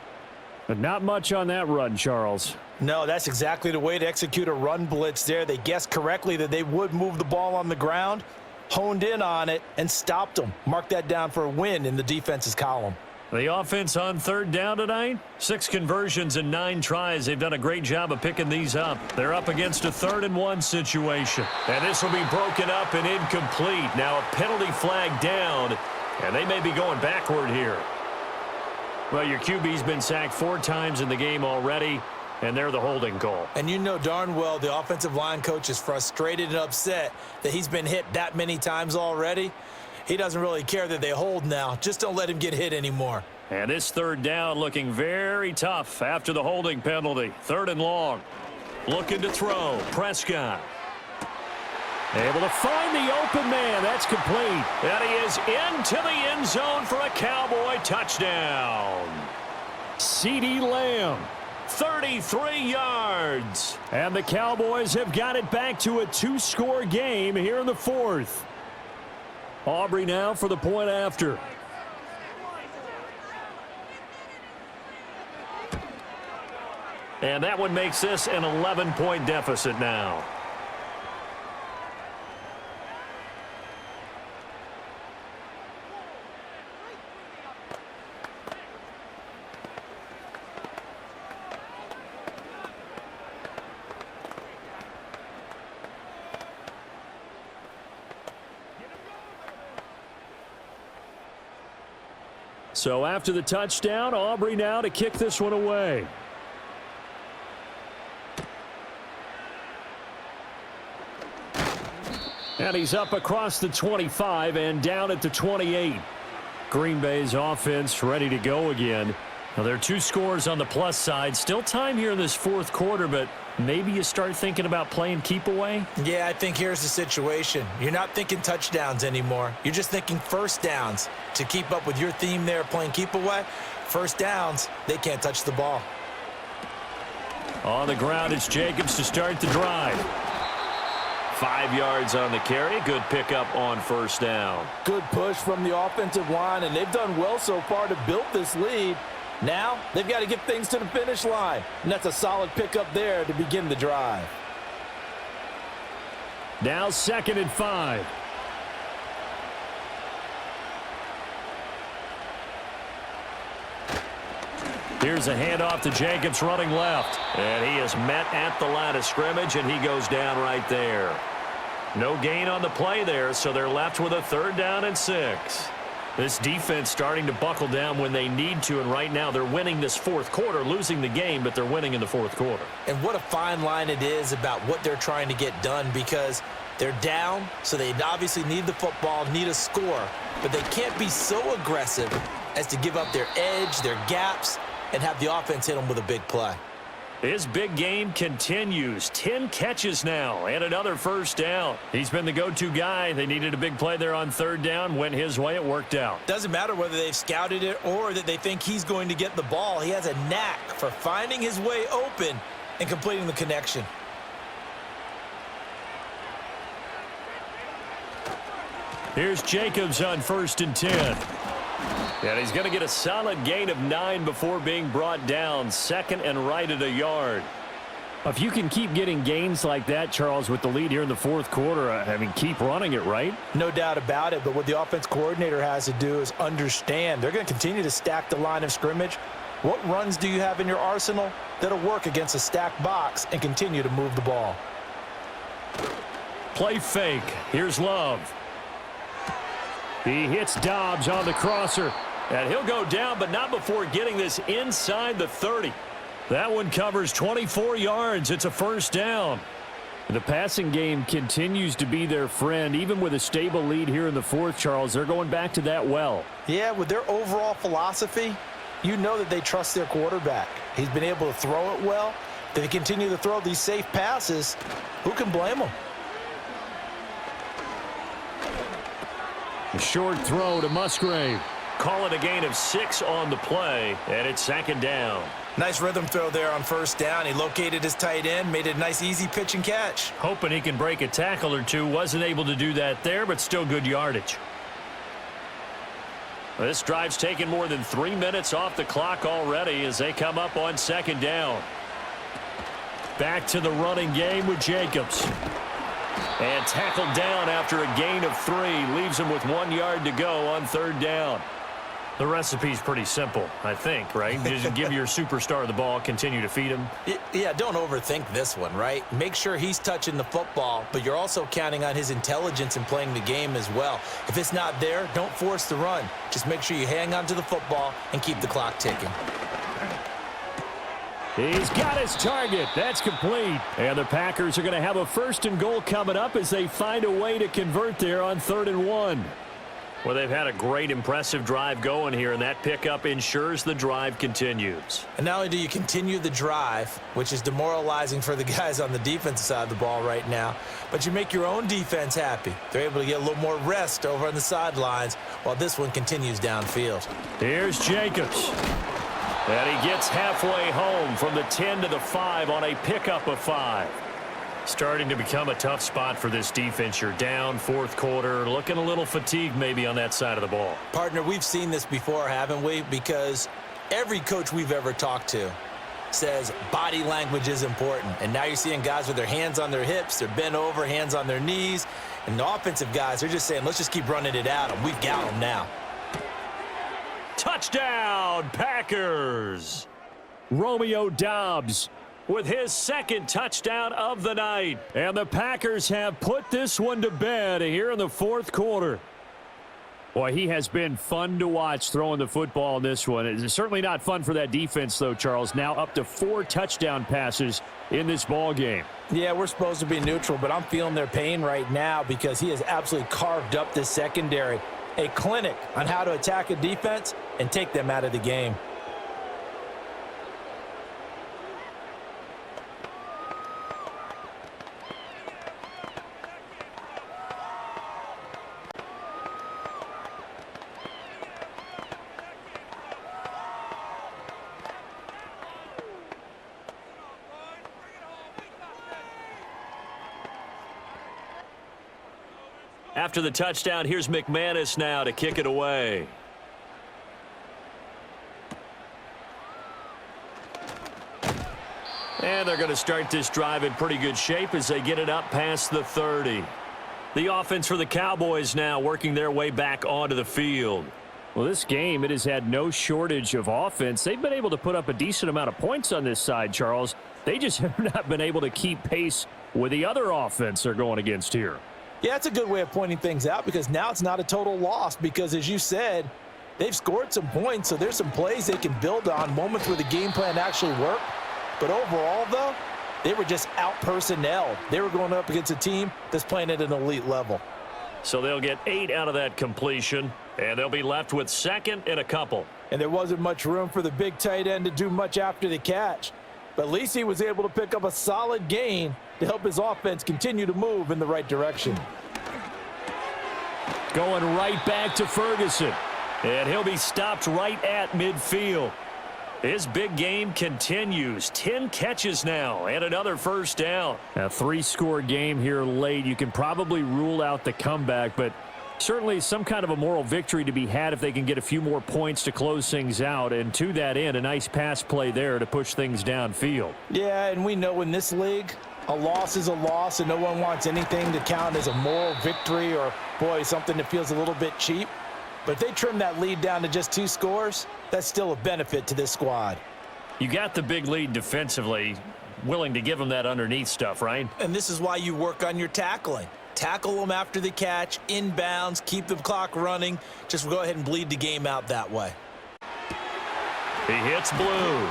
Speaker 3: But not much on that run, Charles.
Speaker 2: No, that's exactly the way to execute a run blitz there. They guessed correctly that they would move the ball on the ground, honed in on it, and stopped them. Mark that down for a win in the defense's column.
Speaker 1: The offense on 3rd down tonight, 6 conversions and 9 tries. They've done a great job of picking these up. They're up against a 3rd and 1 situation. And this will be broken up and incomplete. Now a penalty flag down, and they may be going backward here. Well, your QB's been sacked 4 times in the game already, and they're the holding call.
Speaker 2: And you know darn well the offensive line coach is frustrated and upset that he's been hit that many times already. He doesn't really care that they hold now. Just don't let him get hit anymore.
Speaker 1: And this 3rd down looking very tough after the holding penalty. 3rd and long. Looking to throw. Prescott. Able to find the open man. That's complete. And he is into the end zone for a Cowboy touchdown. CeeDee Lamb. 33 yards. And the Cowboys have got it back to a 2-score game here in the 4th. Aubrey now for the point after. And that one makes this an 11-point deficit now. So after the touchdown, Aubrey now to kick this one away. And he's up across the 25 and down at the 28. Green Bay's offense ready to go again. Now, there are 2 scores on the plus side. Still time here in this fourth quarter, but maybe you start thinking about playing keep away?
Speaker 2: Yeah, I think here's the situation. You're not thinking touchdowns anymore. You're just thinking first downs. To keep up with your theme there, playing keep away, first downs, they can't touch the ball.
Speaker 1: On the ground, it's Jacobs to start the drive. 5 yards on the carry. Good pickup on first down.
Speaker 4: Good push from the offensive line, and they've done well so far to build this lead. Now, they've got to get things to the finish line, and that's a solid pickup there to begin the drive.
Speaker 1: Now 2nd and 5. Here's a handoff to Jacobs running left. And he is met at the line of scrimmage, and he goes down right there. No gain on the play there, so they're left with a 3rd down and 6. This defense starting to buckle down when they need to, and right now they're winning this fourth quarter, losing the game, but they're winning in the fourth quarter.
Speaker 2: And what a fine line it is about what they're trying to get done, because they're down, so they obviously need the football, need a score, but they can't be so aggressive as to give up their edge, their gaps, and have the offense hit them with a big play.
Speaker 1: His big game continues. 10 catches now and another first down. He's been the go-to guy. They needed a big play there on 3rd down. Went his way. It worked out.
Speaker 2: Doesn't matter whether they've scouted it or that they think he's going to get the ball. He has a knack for finding his way open and completing the connection.
Speaker 1: Here's Jacobs on 1st and 10. And he's going to get a solid gain of 9 before being brought down. 2nd and right at a yard.
Speaker 3: If you can keep getting gains like that, Charles, with the lead here in the fourth quarter, I mean, keep running it, right?
Speaker 2: No doubt about it, but what the offense coordinator has to do is understand they're going to continue to stack the line of scrimmage. What runs do you have in your arsenal that'll work against a stacked box and continue to move the ball?
Speaker 1: Play fake. Here's Love. He hits Dobbs on the crosser. And he'll go down, but not before getting this inside the 30. That one covers 24 yards. It's a first down.
Speaker 3: The passing game continues to be their friend. Even with a stable lead here in the fourth, Charles, they're going back to that well.
Speaker 2: Yeah, with their overall philosophy, you know that they trust their quarterback. He's been able to throw it well. If they continue to throw these safe passes, who can blame them?
Speaker 3: A short throw to Musgrave.
Speaker 1: Call it a gain of 6 on the play, and it's 2nd down.
Speaker 2: Nice rhythm throw there on first down. He located his tight end, made it a nice easy pitch and catch.
Speaker 1: Hoping he can break a tackle or two. Wasn't able to do that there, but still good yardage. This drive's taken more than 3 minutes off the clock already as they come up on 2nd down. Back to the running game with Jacobs. And tackled down after a gain of 3. Leaves him with 1 yard to go on 3rd down. The recipe's pretty simple, I think, right? Just give your superstar the ball, continue to feed him.
Speaker 2: Yeah, don't overthink this one, right? Make sure he's touching the football, but you're also counting on his intelligence in playing the game as well. If it's not there, don't force the run. Just make sure you hang on to the football and keep the clock ticking.
Speaker 3: He's got his target. That's complete. And the Packers are going to have a 1st and goal coming up as they find a way to convert there on 3rd and 1.
Speaker 1: Well, they've had a great, impressive drive going here, and that pickup ensures the drive continues.
Speaker 2: And not only do you continue the drive, which is demoralizing for the guys on the defensive side of the ball right now, but you make your own defense happy. They're able to get a little more rest over on the sidelines while this one continues downfield.
Speaker 1: Here's Jacobs. And he gets halfway home from the 10 to the 5 on a pickup of 5. Starting to become a tough spot for this defense. You're down, fourth quarter, looking a little fatigued maybe on that side of the ball.
Speaker 2: Partner, we've seen this before, haven't we? Because every coach we've ever talked to says body language is important. And now you're seeing guys with their hands on their hips, they're bent over, hands on their knees. And the offensive guys, they're just saying, let's just keep running it out, and we've got them now.
Speaker 1: Touchdown, Packers!
Speaker 3: Romeo Dobbs
Speaker 1: with his 2nd touchdown of the night.
Speaker 3: And the Packers have put this one to bed here in the fourth quarter. Boy, he has been fun to watch throwing the football in this one. It's certainly not fun for that defense, though, Charles. Now up to 4 touchdown passes in this ball game.
Speaker 4: Yeah, we're supposed to be neutral, but I'm feeling their pain right now because he has absolutely carved up this secondary. A clinic on how to attack a defense and take them out of the game.
Speaker 1: After the touchdown, here's McManus now to kick it away. And they're going to start this drive in pretty good shape as they get it up past the 30. The offense for the Cowboys now working their way back onto the field.
Speaker 3: Well, this game, it has had no shortage of offense. They've been able to put up a decent amount of points on this side, Charles. They just have not been able to keep pace with the other offense they're going against here.
Speaker 4: Yeah, that's a good way of pointing things out because now it's not a total loss because, as you said, they've scored some points, so there's some plays they can build on, moments where the game plan actually worked. But overall, though, they were just out-personnelled. They were going up against a team that's playing at an elite level.
Speaker 1: So they'll get 8 out of that completion, and they'll be left with 2nd and a couple.
Speaker 4: And there wasn't much room for the big tight end to do much after the catch. But at least he was able to pick up a solid gain to help his offense continue to move in the right direction.
Speaker 3: Going right back to Ferguson.
Speaker 1: And he'll be stopped right at midfield. His big game continues. 10 catches now and another first down.
Speaker 3: A 3-score game here late. You can probably rule out the comeback, but certainly some kind of a moral victory to be had if they can get a few more points to close things out. And to that end, a nice pass play there to push things downfield.
Speaker 4: Yeah, and we know in this league, a loss is a loss, and no one wants anything to count as a moral victory or, boy, something that feels a little bit cheap. But if they trim that lead down to just 2 scores, that's still a benefit to this squad.
Speaker 1: You got the big lead defensively, willing to give them that underneath stuff, right?
Speaker 2: And this is why you work on your tackling. Tackle them after the catch, inbounds, keep the clock running. Just go ahead and bleed the game out that way.
Speaker 1: He hits blue.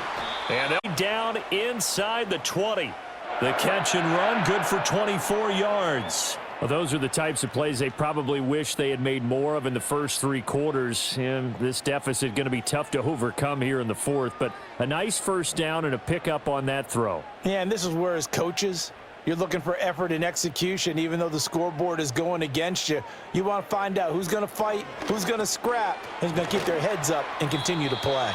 Speaker 1: And down inside the 20. The catch and run, good for 24 yards.
Speaker 3: Well, those are the types of plays they probably wish they had made more of in the first 3 quarters. And this deficit going to be tough to overcome here in the 4th. But a nice first down and a pickup on that throw.
Speaker 4: Yeah, and this is where as coaches, you're looking for effort and execution. Even though the scoreboard is going against you, you want to find out who's going to fight, who's going to scrap, who's going to keep their heads up and continue to play.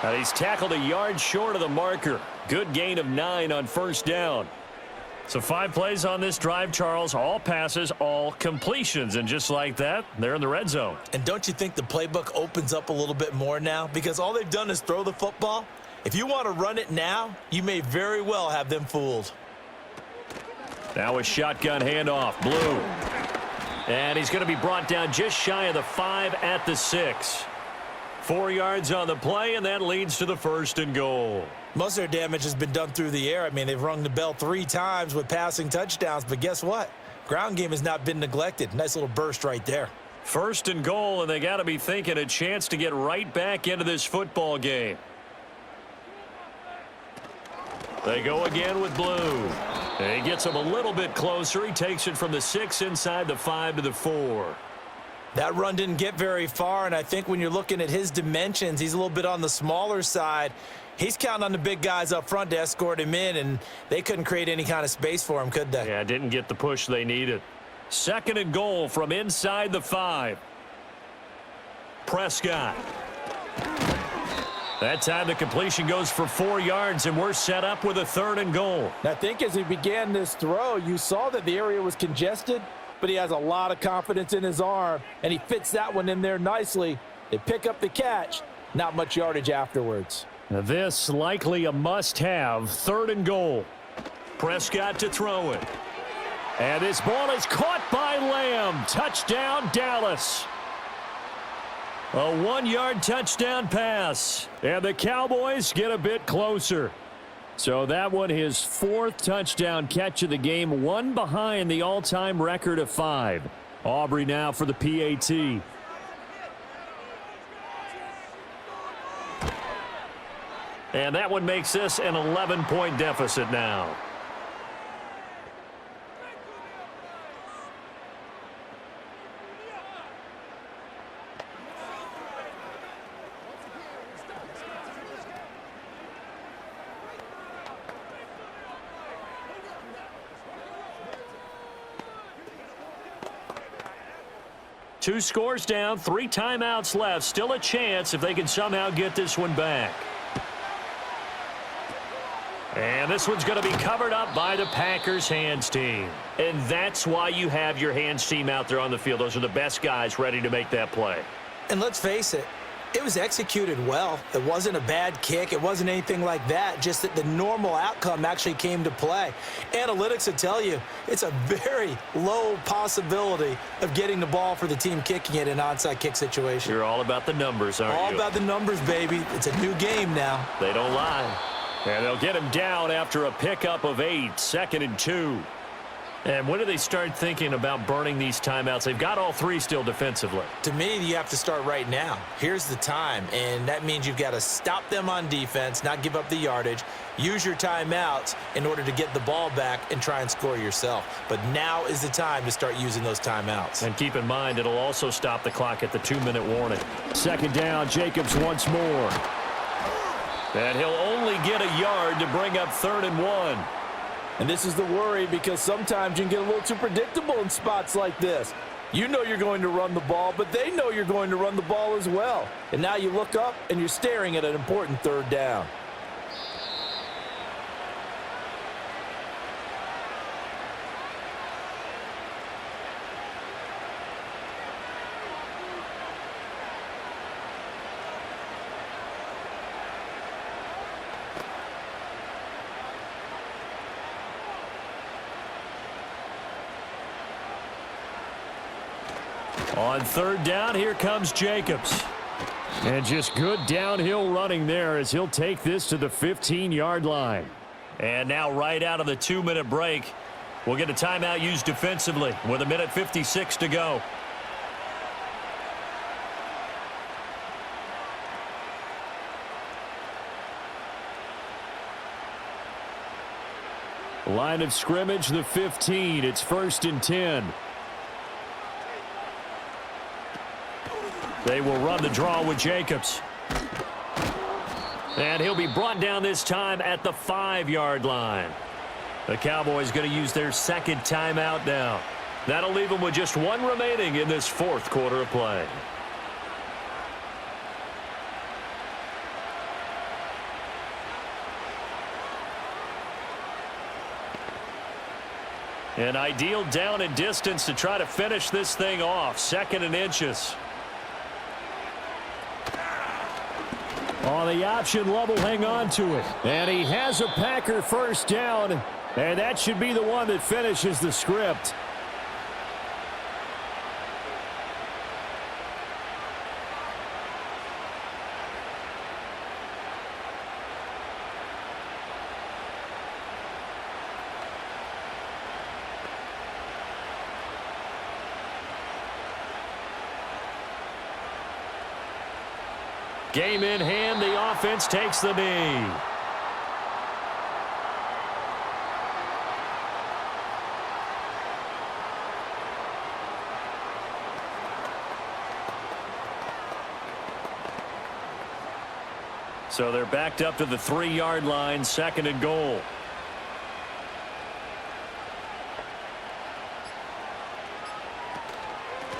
Speaker 1: Now he's tackled a yard short of the marker. Good gain of 9 on first down. So 5 plays on this drive, Charles. All passes, all completions. And just like that, they're in the red zone.
Speaker 2: And don't you think the playbook opens up a little bit more now? Because all they've done is throw the football. If you want to run it now, you may very well have them fooled.
Speaker 1: Now a shotgun handoff, Blue. And he's going to be brought down just shy of the 5 at the 6. 4 yards on the play, and that leads to the 1st and goal.
Speaker 2: Most of their damage has been done through the air. I mean, they've rung the bell 3 times with passing touchdowns, but guess what? Ground game has not been neglected. Nice little burst right there.
Speaker 1: 1st and goal, and they got to be thinking a chance to get right back into this football game. They go again with Blue. And he gets him a little bit closer. He takes it from the 6 inside the 5 to the 4.
Speaker 2: That run didn't get very far, and I think when you're looking at his dimensions, he's a little bit on the smaller side. He's counting on the big guys up front to escort him in, and they couldn't create any kind of space for him, could they?
Speaker 1: Yeah, didn't get the push they needed. 2nd and goal from inside the 5. Prescott. That time the completion goes for 4 yards, and we're set up with a 3rd and goal.
Speaker 4: I think as he began this throw, you saw that the area was congested, but he has a lot of confidence in his arm, and he fits that one in there nicely. They pick up the catch, not much yardage afterwards.
Speaker 1: Now this likely a must-have. 3rd and goal. Prescott to throw it. And this ball is caught by Lamb. Touchdown, Dallas. A 1-yard touchdown pass. And the Cowboys get a bit closer. So that one, his 4th touchdown catch of the game, 1 behind the all-time record of 5. Aubrey now for the PAT. And that one makes this an 11-point deficit now. Two scores down, 3 timeouts left. Still a chance if they can somehow get this one back. And this one's going to be covered up by the Packers hands team. And that's why you have your hands team out there on the field. Those are the best guys ready to make that play.
Speaker 4: And let's face it, it was executed well. It wasn't a bad kick. It wasn't anything like that. Just that the normal outcome actually came to play. Analytics will tell you it's a very low possibility of getting the ball for the team kicking it in an onside kick situation.
Speaker 1: You're all about the numbers, aren't you?
Speaker 4: All about the numbers, baby. It's a new game now.
Speaker 1: They don't lie. And they'll get him down after a pickup of 8, 2nd and 2. And when do they start thinking about burning these timeouts? They've got all 3 still defensively.
Speaker 4: To me, you have to start right now. Here's the time, and that means you've got to stop them on defense, not give up the yardage, use your timeouts in order to get the ball back and try and score yourself. But now is the time to start using those timeouts.
Speaker 1: And keep in mind, it'll also stop the clock at the 2-minute warning.
Speaker 3: 2nd down, Jacobs once more.
Speaker 1: And he'll only get a yard to bring up 3rd and 1.
Speaker 4: And this is the worry because sometimes you can get a little too predictable in spots like this. You know you're going to run the ball, but they know you're going to run the ball as well. And now you look up and you're staring at an important 3rd down.
Speaker 1: On 3rd down, here comes Jacobs.
Speaker 3: And just good downhill running there as he'll take this to the 15-yard line.
Speaker 1: And now right out of the 2-minute break, we'll get a timeout used defensively with 1:56 to go.
Speaker 3: Line of scrimmage, the 15. It's 1st and 10.
Speaker 1: They will run the draw with Jacobs. And he'll be brought down this time at the 5-yard line. The Cowboys going to use their 2nd timeout now. That'll leave them with just 1 remaining in this 4th quarter of play. An ideal down and distance to try to finish this thing off. 2nd and inches.
Speaker 3: On the option level, hang on to it. And he has a Packer 1st down. And that should be the one that finishes the script.
Speaker 1: Game in hand, the offense takes the knee. So they're backed up to the 3-yard line, 2nd and goal.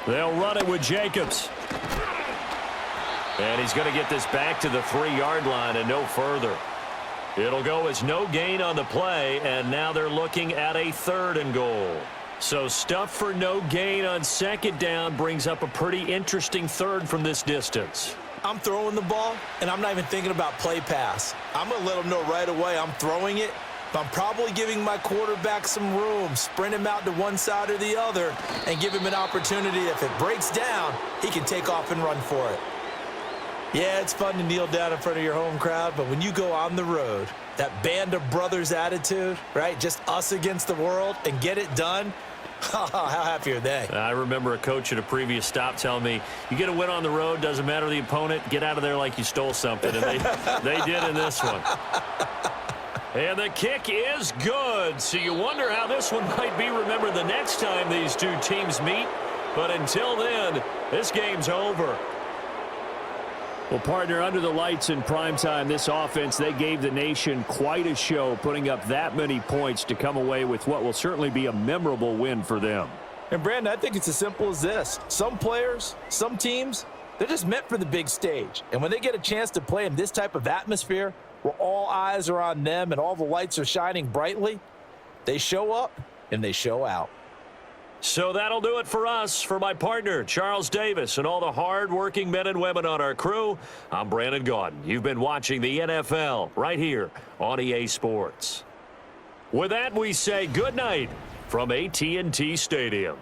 Speaker 1: They'll run it with Jacobs. And he's going to get this back to the 3-yard line and no further. It'll go as no gain on the play, and now they're looking at a 3rd and goal. So stuff for no gain on 2nd down brings up a pretty interesting 3rd from this distance.
Speaker 4: I'm throwing the ball, and I'm not even thinking about play pass. I'm going to let them know right away I'm throwing it, but I'm probably giving my quarterback some room, sprint him out to one side or the other, and give him an opportunity. If it breaks down, he can take off and run for it. Yeah, it's fun to kneel down in front of your home crowd, but when you go on the road, that band of brothers attitude, right, just us against the world, and get it done,
Speaker 2: How happy are they?
Speaker 1: I remember a coach at a previous stop telling me, you get a win on the road, doesn't matter the opponent, get out of there like you stole something. And they did in this one. And the kick is good. So you wonder how this one might be remembered the next time these two teams meet. But until then, this game's over.
Speaker 3: Well, partner, under the lights in primetime, this offense, they gave the nation quite a show, putting up that many points to come away with what will certainly be a memorable win for them.
Speaker 4: And, Brandon, I think it's as simple as this. Some players, some teams, they're just meant for the big stage. And when they get a chance to play in this type of atmosphere where all eyes are on them and all the lights are shining brightly, they show up and they show out.
Speaker 1: So that'll do it for us. For my partner, Charles Davis, and all the hard-working men and women on our crew, I'm Brandon Gaudin. You've been watching the NFL right here on EA Sports. With that, we say good night from AT&T Stadium.